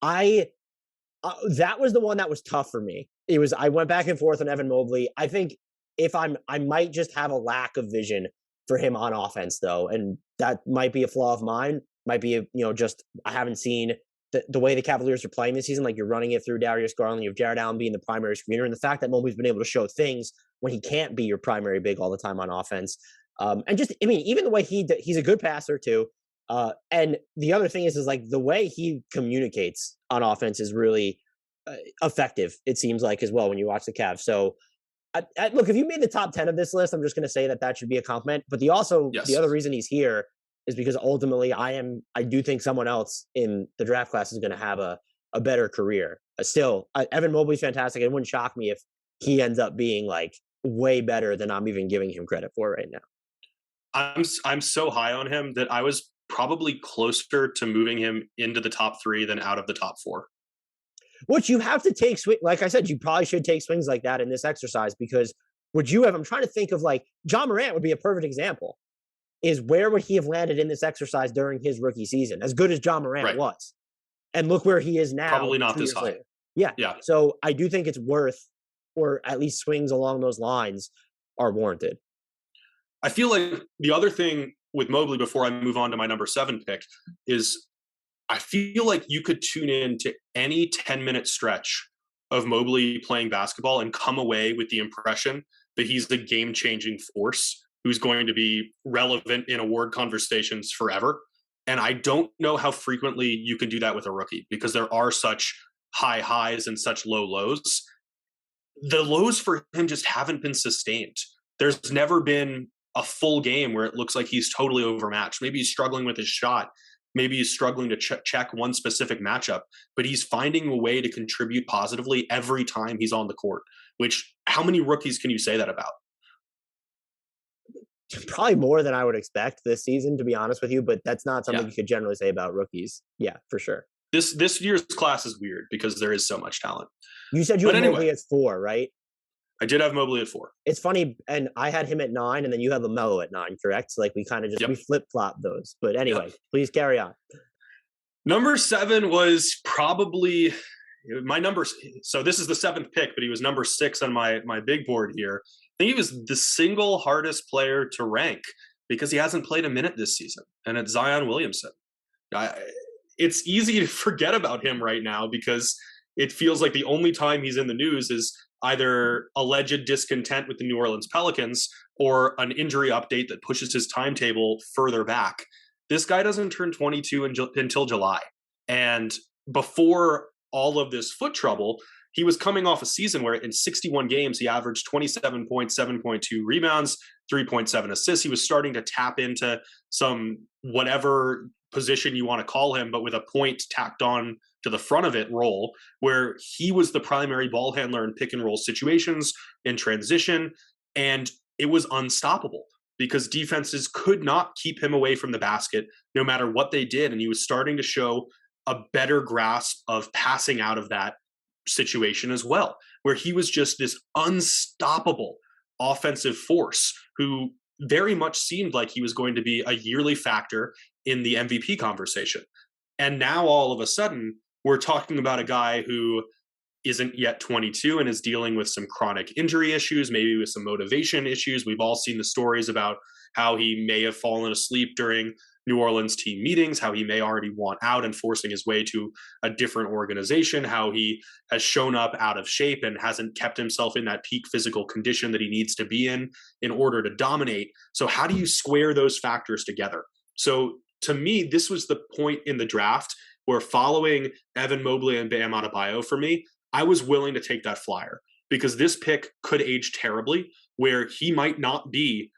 that was the one that was tough for me. I went back and forth on Evan Mobley. I think I might just have a lack of vision for him on offense though. And that might be a flaw of mine. Might be, just I haven't seen the way the Cavaliers are playing this season. Like you're running it through Darius Garland, you have Jared Allen being the primary screener, and the fact that Mobley's been able to show things when he can't be your primary big all the time on offense. And just, I mean, even the way he's a good passer too. And the other thing is like the way he communicates on offense is really effective, it seems like, as well, when you watch the Cavs. So look, if you made the top 10 of this list, I'm just going to say that should be a compliment. But the other reason he's here is because ultimately I do think someone else in the draft class is going to have a better career. Still, Evan Mobley's fantastic. It wouldn't shock me if he ends up being like way better than I'm even giving him credit for right now. I'm so high on him that I was probably closer to moving him into the top 3 than out of the top 4. Which you have to take swing. Like I said, you probably should take swings like that in this exercise because would you have? I'm trying to think of like John Morant would be a perfect example. Is where would he have landed in this exercise during his rookie season? As good as John Morant was, and look where he is now. Probably not this high. Later. Yeah. So I do think it's worth, or at least swings along those lines are warranted. I feel like the other thing with Mobley before I move on to my number 7 pick is I feel like you could tune in to any 10-minute stretch of Mobley playing basketball and come away with the impression that he's the game-changing force who's going to be relevant in award conversations forever. And I don't know how frequently you can do that with a rookie because there are such high highs and such low lows. The lows for him just haven't been sustained. There's never been a full game where it looks like he's totally overmatched. Maybe he's struggling with his shot. Maybe he's struggling to check one specific matchup, but he's finding a way to contribute positively every time he's on the court, which how many rookies can you say that about? Probably more than I would expect this season, to be honest with you, but that's not something you could generally say about rookies. Yeah, for sure. This year's class is weird because there is so much talent. You said you had Mobley at 4, right? I did have Mobley at 4. It's funny, and I had him at 9, and then you had LaMelo at 9, correct? So, like, we kind of just we flip-flop those. But anyway, please carry on. Number 7 was probably my number. So this is the 7th pick, but he was number 6 on my big board here. I think he was the single hardest player to rank because he hasn't played a minute this season, and it's Zion Williamson. It's easy to forget about him right now because it feels like the only time he's in the news is either alleged discontent with the New Orleans Pelicans or an injury update that pushes his timetable further back. This guy doesn't turn 22 until July. And before all of this foot trouble, he was coming off a season where in 61 games, he averaged 27 points, 7.2 rebounds, 3.7 assists. He was starting to tap into some whatever position you want to call him, but with a point tacked on to the front of it role where he was the primary ball handler in pick and roll situations in transition. And it was unstoppable because defenses could not keep him away from the basket no matter what they did. And he was starting to show a better grasp of passing out of that situation as well, where he was just this unstoppable offensive force who very much seemed like he was going to be a yearly factor in the MVP conversation. And now all of a sudden, we're talking about a guy who isn't yet 22 and is dealing with some chronic injury issues, maybe with some motivation issues. We've all seen the stories about how he may have fallen asleep during New Orleans team meetings, how he may already want out and forcing his way to a different organization, how he has shown up out of shape and hasn't kept himself in that peak physical condition that he needs to be in order to dominate. So how do you square those factors together? So to me, this was the point in the draft where following Evan Mobley and Bam Adebayo for me, I was willing to take that flyer because this pick could age terribly where he might not be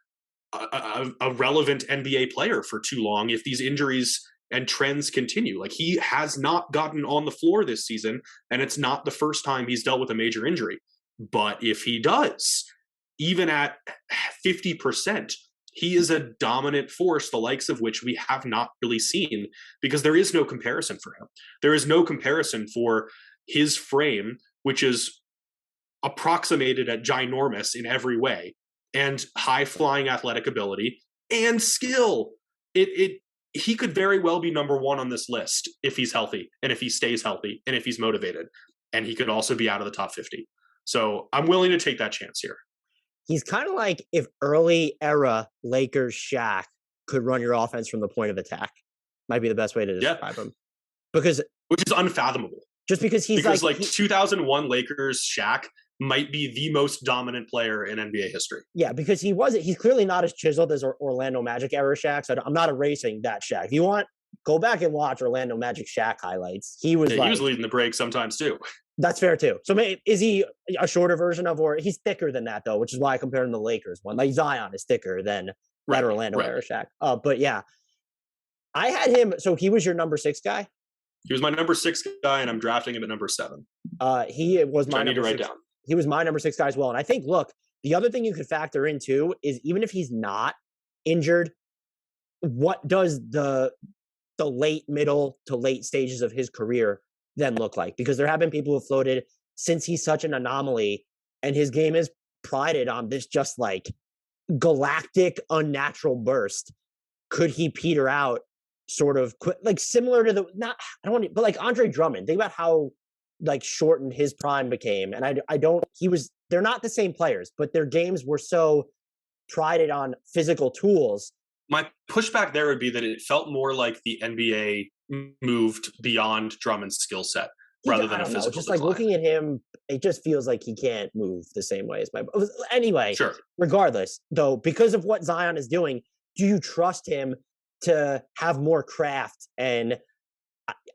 a relevant NBA player for too long if these injuries and trends continue. Like he has not gotten on the floor this season, and it's not the first time he's dealt with a major injury. But if he does, even at 50%, he is a dominant force, the likes of which we have not really seen because there is no comparison for him. There is no comparison for his frame, which is approximated at ginormous in every way, and high-flying athletic ability and skill. He could very well be number 1 on this list if he's healthy and if he stays healthy and if he's motivated. And he could also be out of the top 50. So I'm willing to take that chance here. He's kind of like if early era Lakers Shaq could run your offense from the point of attack. Might be the best way to describe him. Which is unfathomable. Just because he's 2001 Lakers Shaq might be the most dominant player in NBA history. Yeah, because he's clearly not as chiseled as Orlando Magic era Shaq. So I'm not erasing that Shaq. If you want, go back and watch Orlando Magic Shaq highlights. He was leading the break sometimes too. That's fair too. So is he a shorter version of, or he's thicker than that though, which is why I compared him to the Lakers one. Like Zion is thicker than that Orlando era Shaq. But yeah, I had him. So he was your number 6 guy. He was my number 6 guy, and I'm drafting him at number 7. He was my I need to write down. He was my number 6 guy as well. And I think, look, the other thing you could factor in too is even if he's not injured, what does the late, middle to late stages of his career then look like? Because there have been people who have floated since he's such an anomaly and his game is prided on this just like galactic unnatural burst. Could he peter out sort of quick, like similar to the not I don't want to, but like Andre Drummond? Think about how like shortened his prime became, and I don't he was they're not the same players, but their games were so prided on physical tools. My pushback there would be that it felt more like the NBA moved beyond Drummond's skill set rather than a physical just decline. like looking at him, it just feels like he can't move the same way as my anyway. Sure. Regardless, though, because of what Zion is doing, do you trust him to have more craft? And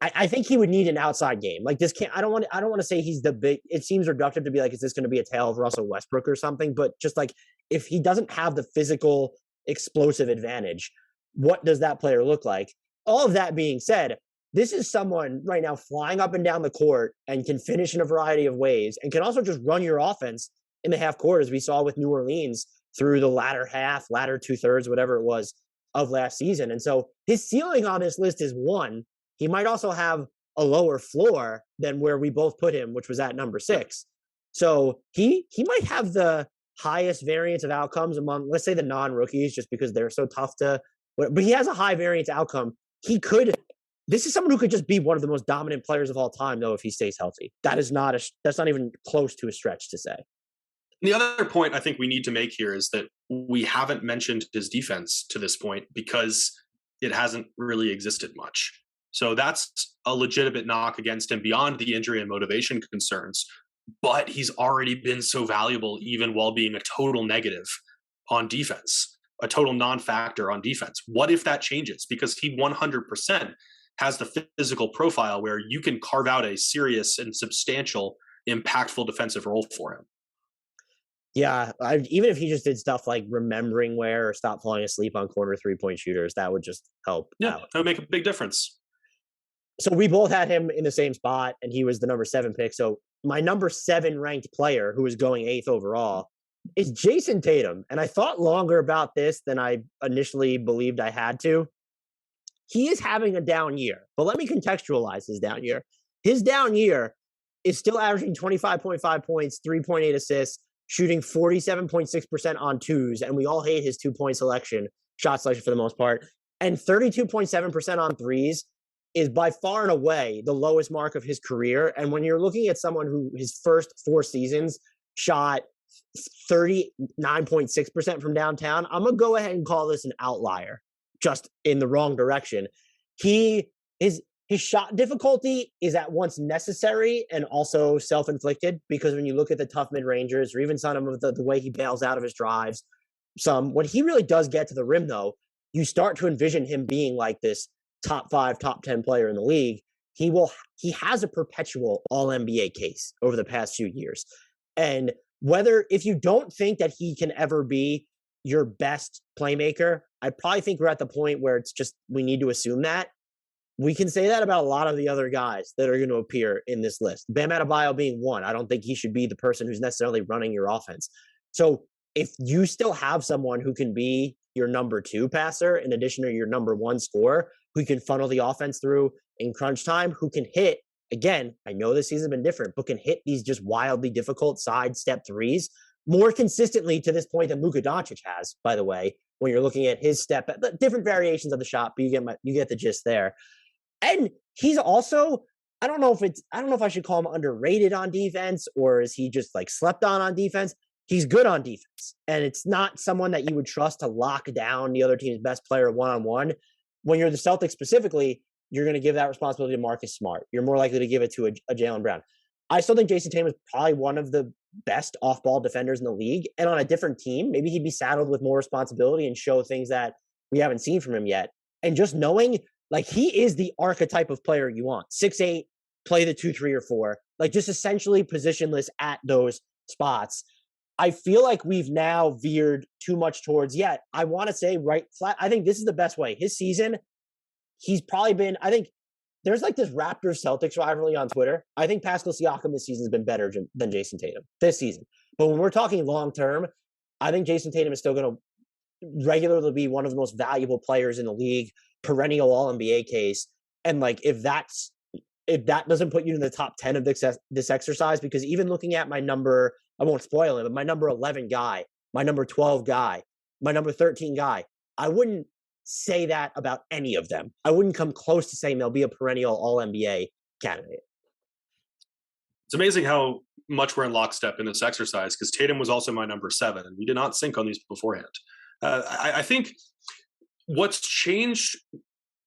I think he would need an outside game. Like this can't I don't want to say he's the big, it seems reductive to be like, is this going to be a tale of Russell Westbrook or something? But just like if he doesn't have the physical explosive advantage, what does that player look like? All of that being said, this is someone right now flying up and down the court and can finish in a variety of ways and can also just run your offense in the half court, as we saw with New Orleans through the latter half, latter 2/3, whatever it was of last season. And so his ceiling on this list is 1. He might also have a lower floor than where we both put him, which was at number 6. So he might have the highest variance of outcomes among, let's say, the non-rookies, just because they're so tough to, but he has a high variance outcome. This is someone who could just be one of the most dominant players of all time, though, if he stays healthy. That's not even close to a stretch to say. The other point I think we need to make here is that we haven't mentioned his defense to this point because it hasn't really existed much. So that's a legitimate knock against him beyond the injury and motivation concerns. But he's already been so valuable even while being a total negative on defense, a total non-factor on defense. What if that changes? Because he 100% has the physical profile where you can carve out a serious and substantial, impactful defensive role for him. Yeah, even if he just did stuff like remembering where or stop falling asleep on corner 3-point shooters, that would just help. Yeah, that would make a big difference. So we both had him in the same spot, and he was the number 7 pick. So my number 7 ranked player, who is going 8th overall, is Jason Tatum. And I thought longer about this than I initially believed I had to. He is having a down year, but let me contextualize his down year. His down year is still averaging 25.5 points, 3.8 assists, shooting 47.6% on twos, and we all hate his 2-point shot selection for the most part, and 32.7% on threes is by far and away the lowest mark of his career. And when you're looking at someone who his first 4 seasons shot 39.6% from downtown, I'm going to go ahead and call this an outlier, just in the wrong direction. His shot difficulty is at once necessary and also self-inflicted, because when you look at the tough mid-rangers or even some of the way he bails out of his drives, when he really does get to the rim, though, you start to envision him being like this top 5, top 10 player in the league. He has a perpetual all-NBA case over the past few years. And if you don't think that he can ever be your best playmaker, I probably think we're at the point where it's just, we need to assume that. We can say that about a lot of the other guys that are going to appear in this list. Bam Adebayo being one. I don't think he should be the person who's necessarily running your offense. So if you still have someone who can be your number 2 passer in addition to your number 1 scorer, who can funnel the offense through in crunch time, who can hit, again, I know this season's been different, but can hit these just wildly difficult sidestep threes more consistently to this point than Luka Doncic has, by the way, when you're looking at his step, different variations of the shot, but you get the gist there. And he's also, I don't know if I should call him underrated on defense, or is he just like slept on defense? He's good on defense. And it's not someone that you would trust to lock down the other team's best player one-on-one. When you're the Celtics specifically, you're going to give that responsibility to Marcus Smart. You're more likely to give it to a Jaylen Brown. I still think Jason Tatum is probably one of the best off-ball defenders in the league. And on a different team, maybe he'd be saddled with more responsibility and show things that we haven't seen from him yet. And just knowing, like, he is the archetype of player you want. 6'8", play the 2, 3, or 4. Like, just essentially positionless at those spots. I feel like we've now veered too much towards, I want to say right flat. I think this is the best way. His season, he's probably been, I think there's like this Raptors-Celtics rivalry on Twitter. I think Pascal Siakam this season has been better than Jason Tatum this season. But when we're talking long-term, I think Jason Tatum is still going to regularly be one of the most valuable players in the league, perennial All-NBA case. And like, if if that doesn't put you in the top 10 of this exercise, because even looking at my number, I won't spoil it, but my number 11 guy, my number 12 guy, my number 13 guy, I wouldn't say that about any of them. I wouldn't come close to saying they'll be a perennial All-NBA candidate. It's amazing how much we're in lockstep in this exercise, because Tatum was also my number 7, and we did not sync on these beforehand. I think what's changed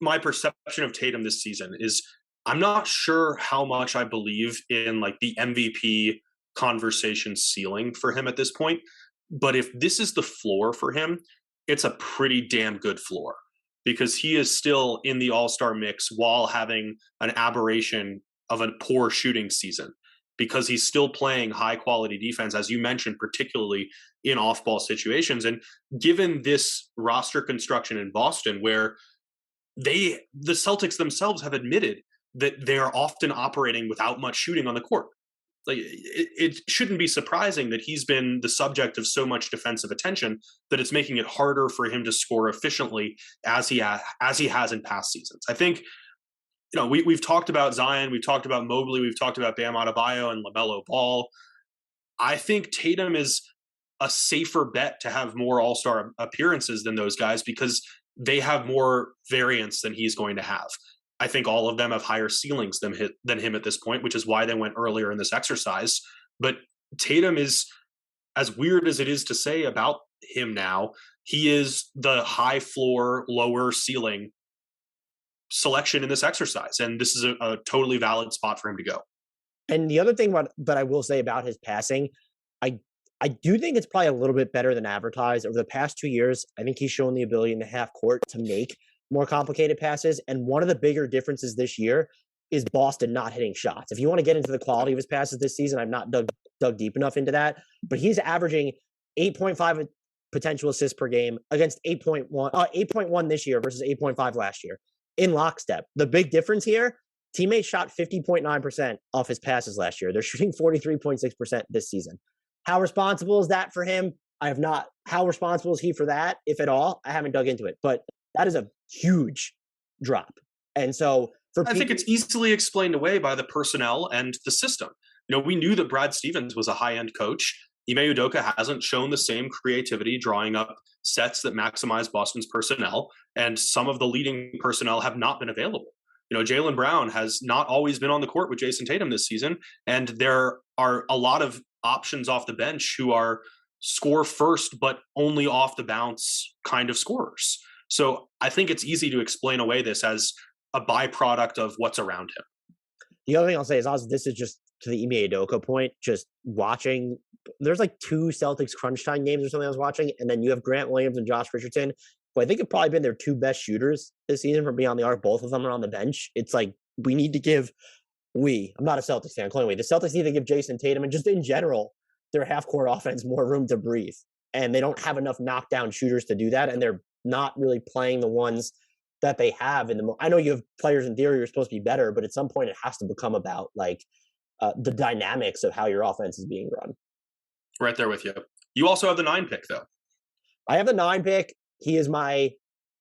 my perception of Tatum this season is I'm not sure how much I believe in like the MVP conversation ceiling for him at this point. But if this is the floor for him, it's a pretty damn good floor, because he is still in the all-star mix while having an aberration of a poor shooting season, because he's still playing high quality defense, as you mentioned, particularly in off-ball situations. And given this roster construction in Boston, where the Celtics themselves have admitted that they're often operating without much shooting on the court. Like it shouldn't be surprising that he's been the subject of so much defensive attention that it's making it harder for him to score efficiently as he has in past seasons. I think, we've talked about Zion, we've talked about Mobley, we've talked about Bam Adebayo and LaMelo Ball. I think Tatum is a safer bet to have more all-star appearances than those guys, because they have more variance than he's going to have. I think all of them have higher ceilings than him at this point, which is why they went earlier in this exercise. But Tatum is, as weird as it is to say about him now, he is the high floor, lower ceiling selection in this exercise. And this is a totally valid spot for him to go. And the other thing that I will say about his passing, I do think it's probably a little bit better than advertised. Over the past 2 years, I think he's shown the ability in the half court to make more complicated passes. And one of the bigger differences this year is Boston not hitting shots. If you want to get into the quality of his passes this season, I've not dug deep enough into that, but he's averaging 8.5 potential assists per game against 8.1 this year versus 8.5 last year in lockstep. The big difference here, teammates shot 50.9% off his passes last year. They're shooting 43.6% this season. How responsible is that for him? How responsible is he for that, if at all? I haven't dug into it, but that is a huge drop. And so I think it's easily explained away by the personnel and the system. We knew that Brad Stevens was a high-end coach. Ime Udoka hasn't shown the same creativity drawing up sets that maximize Boston's personnel, and some of the leading personnel have not been available. Jaylen Brown has not always been on the court with Jason Tatum this season, and there are a lot of options off the bench who are score first, but only off the bounce kind of scorers. So I think it's easy to explain away this as a byproduct of what's around him. The other thing I'll say is also, this is just to the Ime Udoka point, just watching, there's like 2 Celtics crunch time games or something I was watching, and then you have Grant Williams and Josh Richardson, who I think have probably been their 2 best shooters this season from beyond the arc. Both of them are on the bench. It's like, we need to give, I'm not a Celtics fan, the Celtics need to give Jason Tatum, and just in general, their half-court offense more room to breathe. And they don't have enough knockdown shooters to do that, and they're not really playing the ones that they have I know you have players in theory who are supposed to be better, but at some point it has to become about the dynamics of how your offense is being run. Right there with you. You also have the 9 pick, though. I have the 9 pick. He is my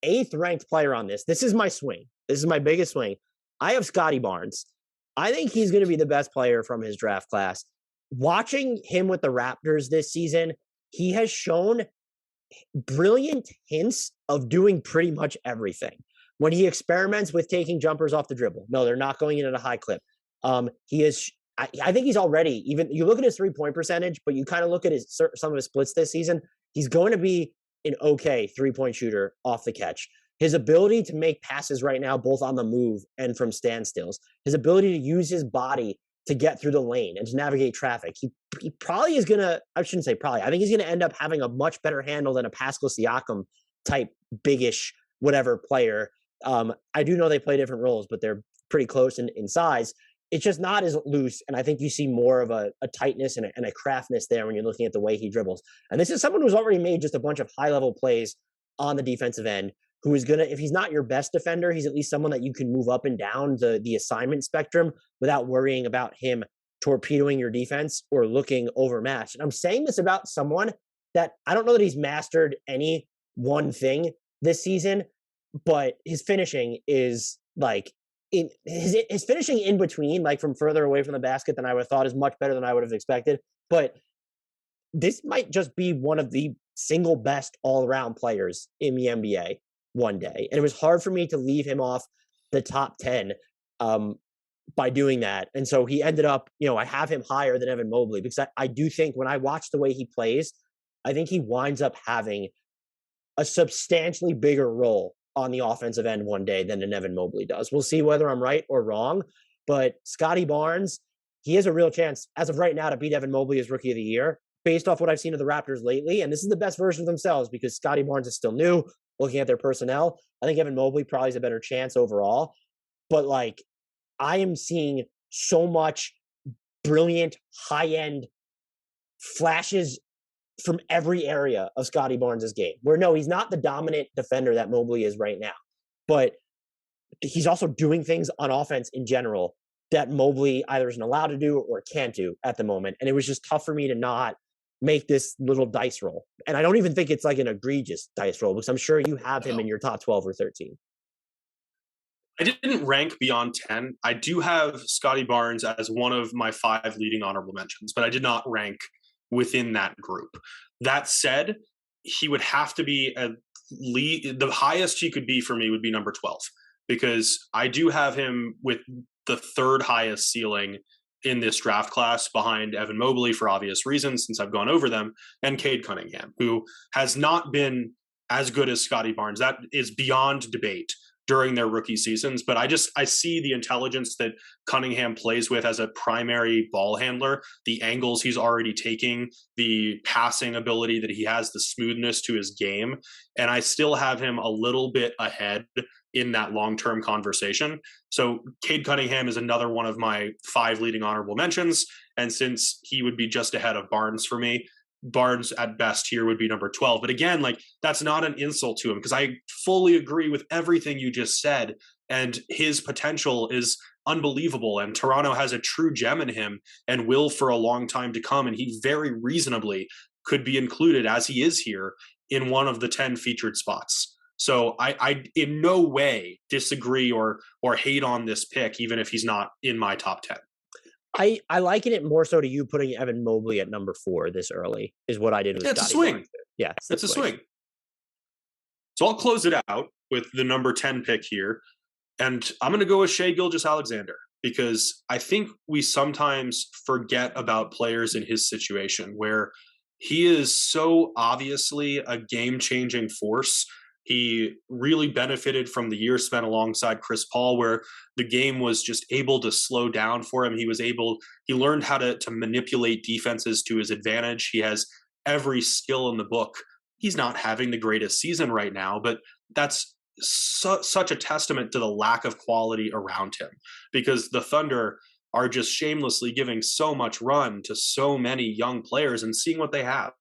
8th ranked player on this. This is my swing. This is my biggest swing. I have Scottie Barnes. I think he's going to be the best player from his draft class. Watching him with the Raptors this season, he has shown brilliant hints of doing pretty much everything. When he experiments with taking jumpers off the dribble, no, they're not going in at a high clip. He is. I think he's already, even you look at his 3-point percentage, but you kind of look at some of his splits this season. He's going to be an okay 3-point shooter off the catch. His ability to make passes right now, both on the move and from standstills, his ability to use his body to get through the lane and to navigate traffic. He probably is going to, I shouldn't say probably, I think he's going to end up having a much better handle than a Pascal Siakam type biggish whatever player. I do know they play different roles, but they're pretty close in size. It's just not as loose, and I think you see more of a tightness and a craftness there when you're looking at the way he dribbles. And this is someone who's already made just a bunch of high-level plays on the defensive end, who is going to, if he's not your best defender, he's at least someone that you can move up and down the assignment spectrum without worrying about him torpedoing your defense or looking overmatched. And I'm saying this about someone that I don't know that he's mastered any one thing this season, but his finishing is his finishing in between, like from further away from the basket than I would have thought, is much better than I would have expected. But this might just be one of the single best all-around players in the NBA one day. And it was hard for me to leave him off the top 10 by doing that. And so he ended up, I have him higher than Evan Mobley because I do think when I watch the way he plays, I think he winds up having a substantially bigger role on the offensive end one day than an Evan Mobley does. We'll see whether I'm right or wrong, but Scottie Barnes, he has a real chance as of right now to beat Evan Mobley as Rookie of the Year based off what I've seen of the Raptors lately. And this is the best version of themselves because Scottie Barnes is still new. Looking at their personnel, I think Evan Mobley probably has a better chance overall. But I am seeing so much brilliant, high-end flashes from every area of Scottie Barnes' game. Where no, he's not the dominant defender that Mobley is right now, but he's also doing things on offense in general that Mobley either isn't allowed to do or can't do at the moment. And it was just tough for me to not make this little dice roll. And I don't even think it's like an egregious dice roll because I'm sure you have him in your top 12 or 13. I didn't rank beyond 10. I do have Scottie Barnes as one of my 5 leading honorable mentions, but I did not rank within that group. That said, he would have to be the highest he could be for me would be number 12 because I do have him with the 3rd highest ceiling in this draft class behind Evan Mobley for obvious reasons since I've gone over them, and Cade Cunningham, who has not been as good as Scottie Barnes. That is beyond debate during their rookie seasons, but I see the intelligence that Cunningham plays with as a primary ball handler, the angles he's already taking, the passing ability that he has, the smoothness to his game, and I still have him a little bit ahead in that long-term conversation. So Cade Cunningham is another one of my 5 leading honorable mentions, and since he would be just ahead of Barnes for me, Barnes at best here would be number 12. But again, that's not an insult to him because I fully agree with everything you just said. And his potential is unbelievable. And Toronto has a true gem in him and will for a long time to come. And he very reasonably could be included, as he is here, in one of the 10 featured spots. So I in no way disagree or hate on this pick, even if he's not in my top 10. I liken it more so to you putting Evan Mobley at number 4 this early is what I did with It's Scottie a swing. Barnes. Yeah, it's a swing. So I'll close it out with the number 10 pick here. And I'm going to go with Shai Gilgeous-Alexander because I think we sometimes forget about players in his situation where he is so obviously a game-changing force. He really benefited from the year spent alongside Chris Paul, where the game was just able to slow down for him. He learned how to manipulate defenses to his advantage. He has every skill in the book. He's not having the greatest season right now, but that's such a testament to the lack of quality around him because the Thunder are just shamelessly giving so much run to so many young players and seeing what they have.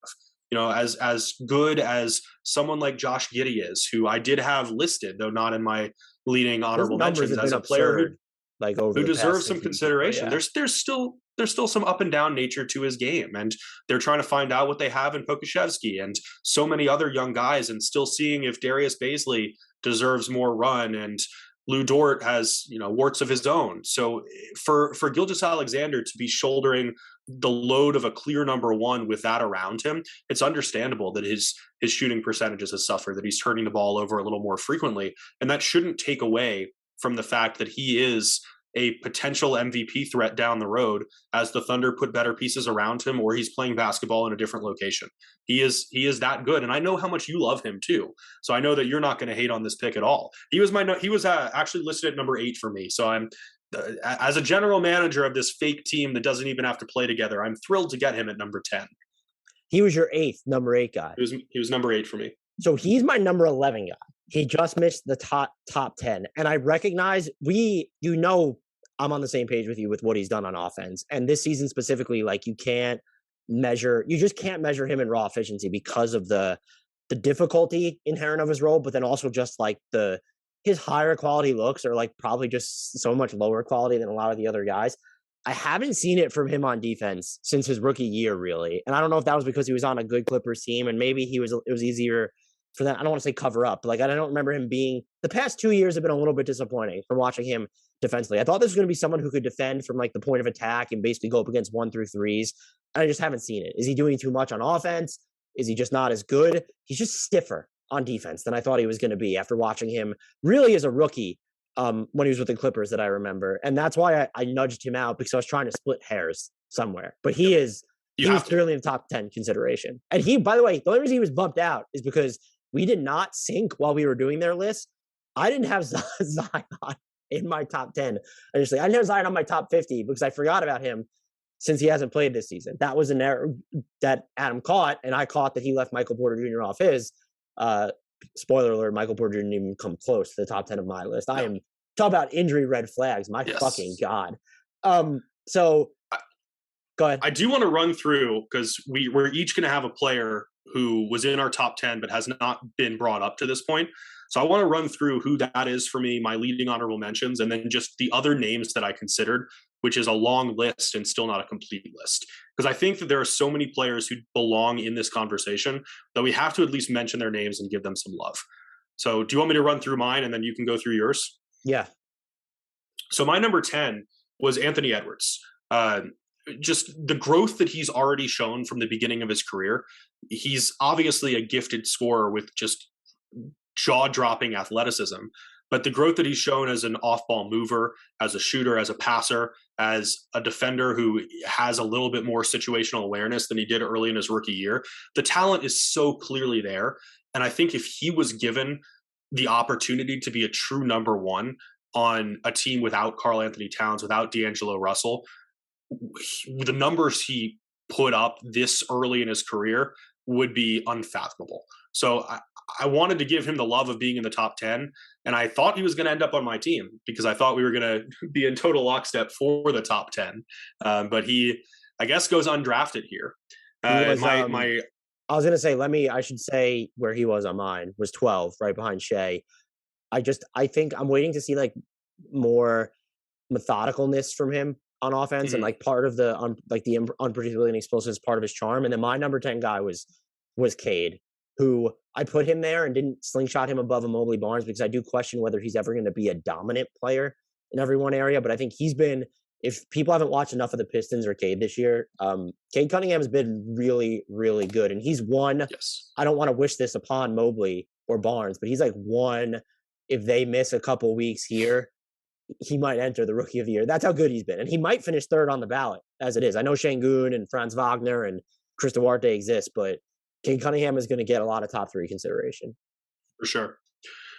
As good as someone like Josh Giddey is, who I did have listed, though not in my leading honorable mentions, as a player who deserves some consideration. Yeah. There's still some up and down nature to his game, and they're trying to find out what they have in Pokusevski and so many other young guys, and still seeing if Darius Bazley deserves more run, and Lou Dort has warts of his own. So for Gilgeous-Alexander to be shouldering the load of a clear number 1 with that around him, it's understandable that his shooting percentages has suffered, that he's turning the ball over a little more frequently, and that shouldn't take away from the fact that he is a potential MVP threat down the road as the Thunder put better pieces around him or he's playing basketball in a different location. He is that good, and I know how much you love him too. So I know that you're not going to hate on this pick at all. He was actually listed at number 8 for me. So I'm as a general manager of this fake team that doesn't even have to play together, I'm thrilled to get him at number 10. He was your number 8 guy. He was number 8 for me. So he's my number 11 guy. He just missed the top 10. And I recognize I'm on the same page with you with what he's done on offense. And this season specifically, you just can't measure him in raw efficiency because of the difficulty inherent of his role, but then also just his higher quality looks are probably just so much lower quality than a lot of the other guys. I haven't seen it from him on defense since his rookie year, really. And I don't know if that was because he was on a good Clippers team and maybe it was easier for that. I don't want to say cover up, but like I don't remember him being. The past 2 years have been a little bit disappointing from watching him defensively. I thought this was going to be someone who could defend from like the point of attack and basically go up against 1-3s. I just haven't seen it. Is he doing too much on offense? Is he just not as good? He's just stiffer on defense than I thought he was going to be after watching him really as a rookie when he was with the Clippers that I remember. And that's why I nudged him out, because I was trying to split hairs somewhere. But he was clearly in the top 10 consideration. And he, by the way, the only reason he was bumped out is because we did not sync while we were doing their list. I didn't have Zion in my top 10. I didn't have Zion on my top 50 because I forgot about him since he hasn't played this season. That was an error that Adam caught, and I caught that he left Michael Porter Jr. off his. Spoiler alert, Michael Porter didn't even come close to the top 10 of my list. I am talk about injury red flags. My fucking God. So go ahead. I do want to run through, because we're each going to have a player who was in our top 10 but has not been brought up to this point. So I want to run through who that is for me, my leading honorable mentions, and then just the other names that I considered, which is a long list and still not a complete list. Because I think that there are so many players who belong in this conversation that we have to at least mention their names and give them some love. So do you want me to run through mine and then you can go through yours? Yeah. So my number 10 was Anthony Edwards. Just the growth that he's already shown from the beginning of his career. He's obviously a gifted scorer with just jaw-dropping athleticism, but the growth that he's shown as an off-ball mover, as a shooter, as a passer, as a defender who has a little bit more situational awareness than he did early in his rookie year, the talent is so clearly there. And I think if he was given the opportunity to be a true number one on a team without Karl Anthony Towns, without D'Angelo Russell, the numbers he put up this early in his career would be unfathomable. So I wanted to give him the love of being in the top 10, and I thought he was going to end up on my team because I thought we were going to be in total lockstep for the top 10. But he, I guess, goes undrafted here. I was going to say, I should say where he was on mine was 12, right behind Shea. I think I'm waiting to see like more methodicalness from him on offense, and like part of the unpredictability and explosive is part of his charm. And then my number 10 guy was Cade, who I put him there and didn't slingshot him above a Mobley Barnes because I do question whether he's ever going to be a dominant player in every one area. But I think he's been, if people haven't watched enough of the Pistons or Cade this year, Cade Cunningham has been really, really good. And he's one, I don't want to wish this upon Mobley or Barnes, but he's like one, if they miss a couple weeks here, he might enter the Rookie of the Year. That's how good he's been. And he might finish third on the ballot as it is. I know Şengün and Franz Wagner and Chris Duarte exist, but Cade Cunningham is going to get a lot of top 3 consideration. For sure.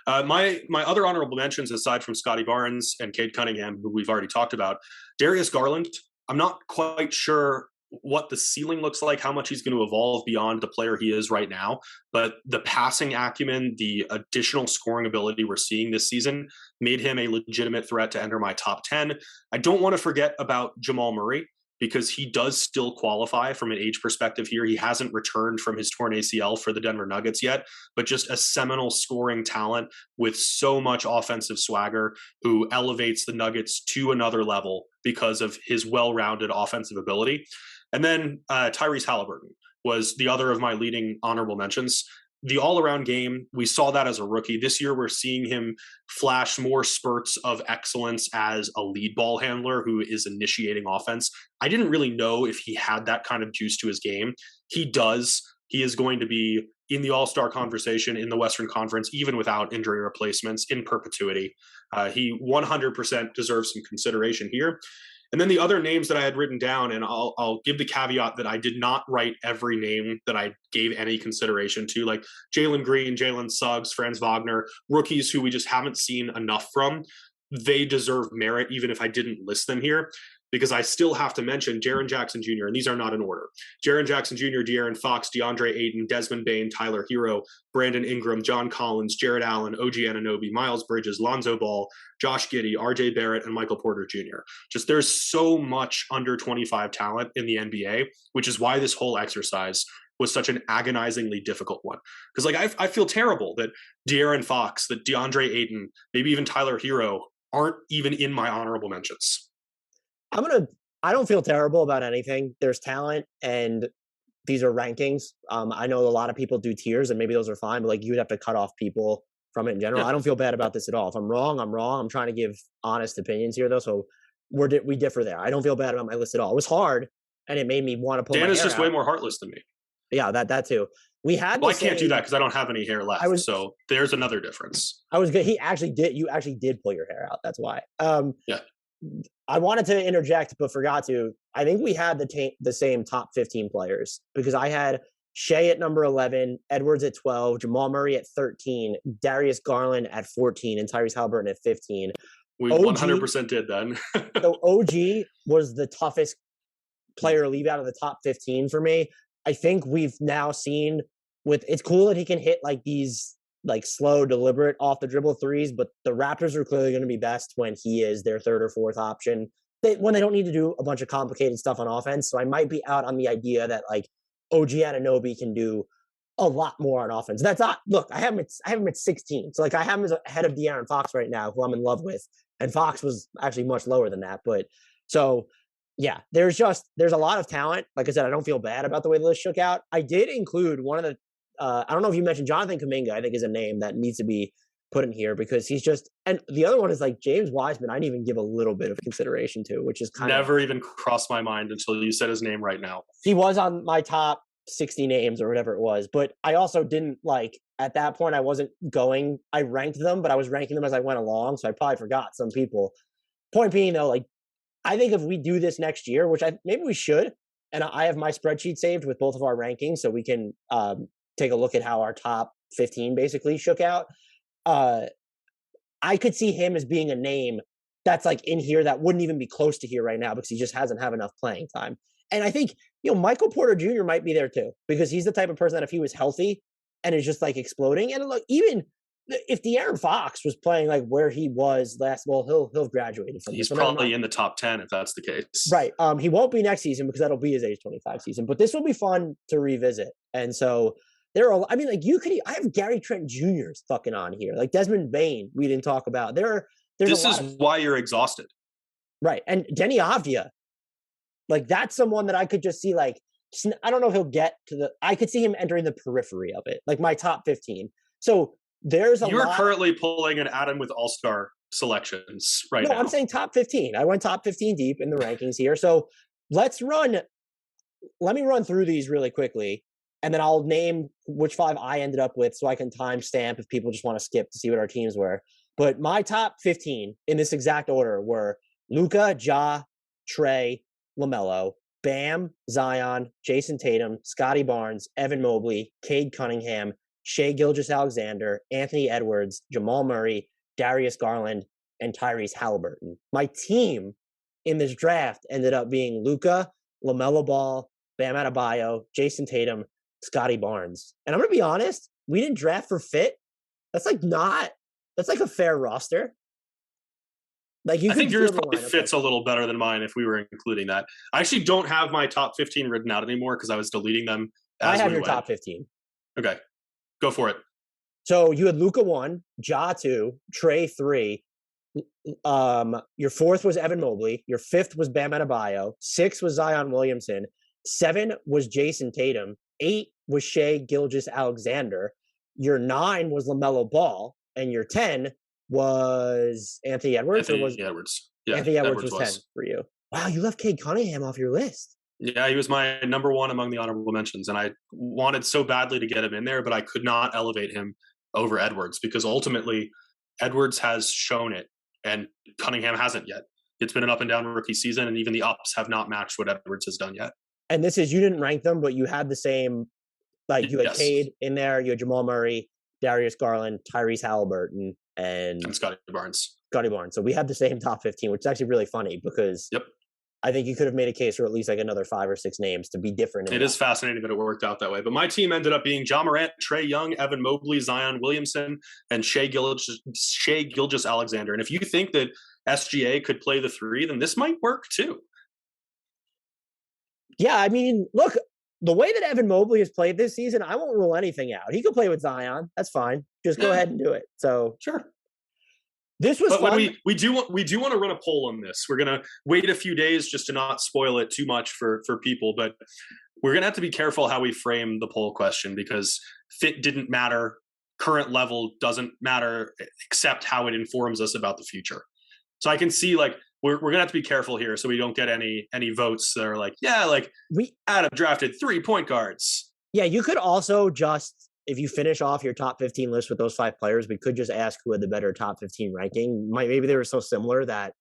My other honorable mentions, aside from Scottie Barnes and Cade Cunningham, who we've already talked about, Darius Garland. I'm not quite sure what the ceiling looks like, how much he's going to evolve beyond the player he is right now. But the passing acumen, the additional scoring ability we're seeing this season made him a legitimate threat to enter my top 10. I don't want to forget about Jamal Murray, because he does still qualify from an age perspective here. He hasn't returned from his torn ACL for the Denver Nuggets yet, but just a seminal scoring talent with so much offensive swagger, who elevates the Nuggets to another level because of his well-rounded offensive ability. And then Tyrese Halliburton was the other of my leading honorable mentions. The all-around game, we saw that as a rookie. This year, we're seeing him flash more spurts of excellence as a lead ball handler who is initiating offense. I didn't really know if he had that kind of juice to his game. He does. He is going to be in the all-star conversation in the Western Conference, even without injury replacements, in perpetuity. He 100% deserves some consideration here. And then the other names that I had written down, and I'll give the caveat that I did not write every name that I gave any consideration to, like Jalen Green, Jalen Suggs, Franz Wagner, rookies who we just haven't seen enough from. They deserve merit, even if I didn't list them here, because I still have to mention Jaren Jackson Jr., and these are not in order. Jaren Jackson Jr., De'Aaron Fox, DeAndre Ayton, Desmond Bane, Tyler Hero, Brandon Ingram, John Collins, Jared Allen, OG Anunoby, Miles Bridges, Lonzo Ball, Josh Giddey, RJ Barrett, and Michael Porter Jr. Just there's so much under 25 talent in the NBA, which is why this whole exercise was such an agonizingly difficult one. Because like I feel terrible that De'Aaron Fox, that DeAndre Ayton, maybe even Tyler Hero aren't even in my honorable mentions. I don't feel terrible about anything. There's talent, and these are rankings. I know a lot of people do tiers, and maybe those are fine, but like you would have to cut off people from it in general. Yeah. I don't feel bad about this at all. If I'm wrong, I'm wrong. I'm trying to give honest opinions here, though. So we differ there. I don't feel bad about my list at all. It was hard, and it made me want to pull Dan my is hair just out. way more heartless than me. Yeah, that too. We had. Well, I can't do that because I don't have any hair left. So there's another difference. I was good. He actually did. You actually did pull your hair out. That's why. Yeah. I wanted to interject, but forgot to. I think we had the same top 15 players because I had Shea at number 11, Edwards at 12, Jamal Murray at 13, Darius Garland at 14, and Tyrese Halliburton at 15. We 100% did then. So OG was the toughest player to leave out of the top 15 for me. I think we've now seen it's cool that he can hit like these like slow, deliberate off the dribble threes, but the Raptors are clearly going to be best when he is their third or fourth option. When they don't need to do a bunch of complicated stuff on offense. So I might be out on the idea that like OG Anunoby can do a lot more on offense. That's not, look, I have him at 16. So like I have him as ahead of De'Aaron Fox right now, who I'm in love with. And Fox was actually much lower than that. But so yeah, there's a lot of talent. Like I said, I don't feel bad about the way the list shook out. I did include one of the, I don't know if you mentioned Jonathan Kuminga, I think is a name that needs to be put in here because he's just, and the other one is like James Wiseman. I didn't even give a little bit of consideration to, which is kind of never even crossed my mind until you said his name right now. He was on my top 60 names or whatever it was, but I also didn't like at that point. I ranked them, but I was ranking them as I went along. So I probably forgot some people. Point being though, like I think if we do this next year, which maybe we should, and I have my spreadsheet saved with both of our rankings so we can take a look at how our top 15 basically shook out. I could see him as being a name that's like in here that wouldn't even be close to here right now because he just hasn't had enough playing time. And I think, Michael Porter Jr. might be there too because he's the type of person that if he was healthy and is just like exploding, and look, even if De'Aaron Fox was playing like where he was last, well, he'll have graduated from He's probably in the top 10 if that's the case. Right. He won't be next season because that'll be his age 25 season, but this will be fun to revisit. And so I have Gary Trent Jr. fucking on here, like Desmond Bain. We didn't talk about this is why you're exhausted. Right. And Denny Avdia, like that's someone that I could just see, like, I don't know if he'll get to I could see him entering the periphery of it, like my top 15. So you're currently pulling an Adam with all-star selections right now. No, I'm saying top 15. I went top 15 deep in the rankings here. So let me run through these really quickly. And then I'll name which 5 I ended up with so I can timestamp if people just want to skip to see what our teams were. But my top 15 in this exact order were Luka, Ja, Trae, LaMelo, Bam, Zion, Jason Tatum, Scottie Barnes, Evan Mobley, Cade Cunningham, Shea Gilgeous-Alexander, Anthony Edwards, Jamal Murray, Darius Garland, and Tyrese Halliburton. My team in this draft ended up being Luka, LaMelo Ball, Bam Adebayo, Jason Tatum, Scottie Barnes. And I'm going to be honest, we didn't draft for fit. That's like a fair roster. Like I think yours probably fits a little better than mine if we were including that. I actually don't have my top 15 written out anymore because I was deleting them. I have your top 15. Okay, go for it. So you had Luka 1, Ja 2, Trae 3. Your 4th was Evan Mobley. Your 5th was Bam Adebayo. 6 was Zion Williamson. 7 was Jason Tatum. 8 was Shea Gilgeous-Alexander. Your 9 was LaMelo Ball. And your 10 was Anthony Edwards? Edwards. Yeah, Anthony Edwards was 10 for you. Wow, you left Cade Cunningham off your list. Yeah, he was my number 1 among the honorable mentions. And I wanted so badly to get him in there, but I could not elevate him over Edwards because ultimately Edwards has shown it and Cunningham hasn't yet. It's been an up and down rookie season, and even the ups have not matched what Edwards has done yet. And you didn't rank them, but you had the same, like you had Cade in there, you had Jamal Murray, Darius Garland, Tyrese Halliburton, and Scottie Barnes. So we had the same top 15, which is actually really funny because I think you could have made a case for at least like another 5 or 6 names to be different. It is fascinating that it worked out that way. But my team ended up being Ja Morant, Trae Young, Evan Mobley, Zion Williamson, and Shea Gilgeous-Alexander. And if you think that SGA could play the 3, then this might work too. Yeah, I mean, look, the way that Evan Mobley has played this season, I won't rule anything out. He could play with Zion. That's fine. Just go ahead and do it. So sure. This was fun. When we do want to run a poll on this. We're gonna wait a few days just to not spoil it too much for people, but we're gonna have to be careful how we frame the poll question because fit didn't matter, current level doesn't matter, except how it informs us about the future. So I can see like we're gonna have to be careful here so we don't get any votes that are like, yeah, like Adam drafted 3 point guards. Yeah, you could also just, if you finish off your top 15 list with those 5 players, we could just ask who had the better top 15 ranking. Maybe they were so similar that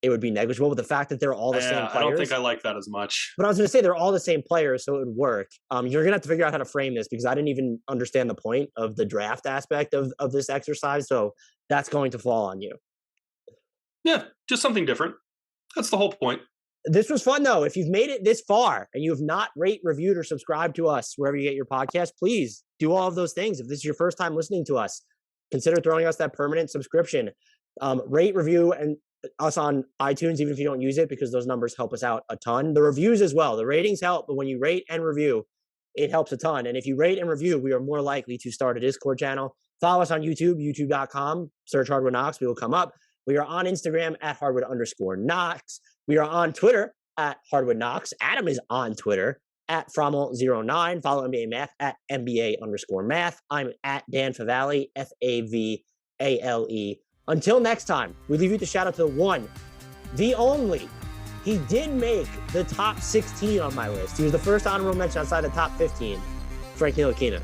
it would be negligible, but the fact that they're all the same players. I don't think I like that as much. But I was going to say they're all the same players, so it would work. You're going to have to figure out how to frame this because I didn't even understand the point of the draft aspect of this exercise, so that's going to fall on you. Yeah, just something different. That's the whole point. This was fun, though. If you've made it this far and you have not rate, reviewed, or subscribed to us wherever you get your podcast, please do all of those things. If this is your first time listening to us, consider throwing us that permanent subscription. Rate, review, and us on iTunes, even if you don't use it, because those numbers help us out a ton. The reviews as well. The ratings help, but when you rate and review, it helps a ton. And if you rate and review, we are more likely to start a Discord channel. Follow us on YouTube, youtube.com. Search Hardwood Knocks. We will come up. We are on Instagram at Hardwood_Knocks. We are on Twitter at Hardwood Knocks. Adam is on Twitter at Frommel09. Follow NBA Math at NBA_Math. I'm at Dan Favale, Favale. Until next time, we leave you to shout out to the one, the only. He did make the top 16 on my list. He was the first honorable mention outside the top 15, Frank Ntilikina.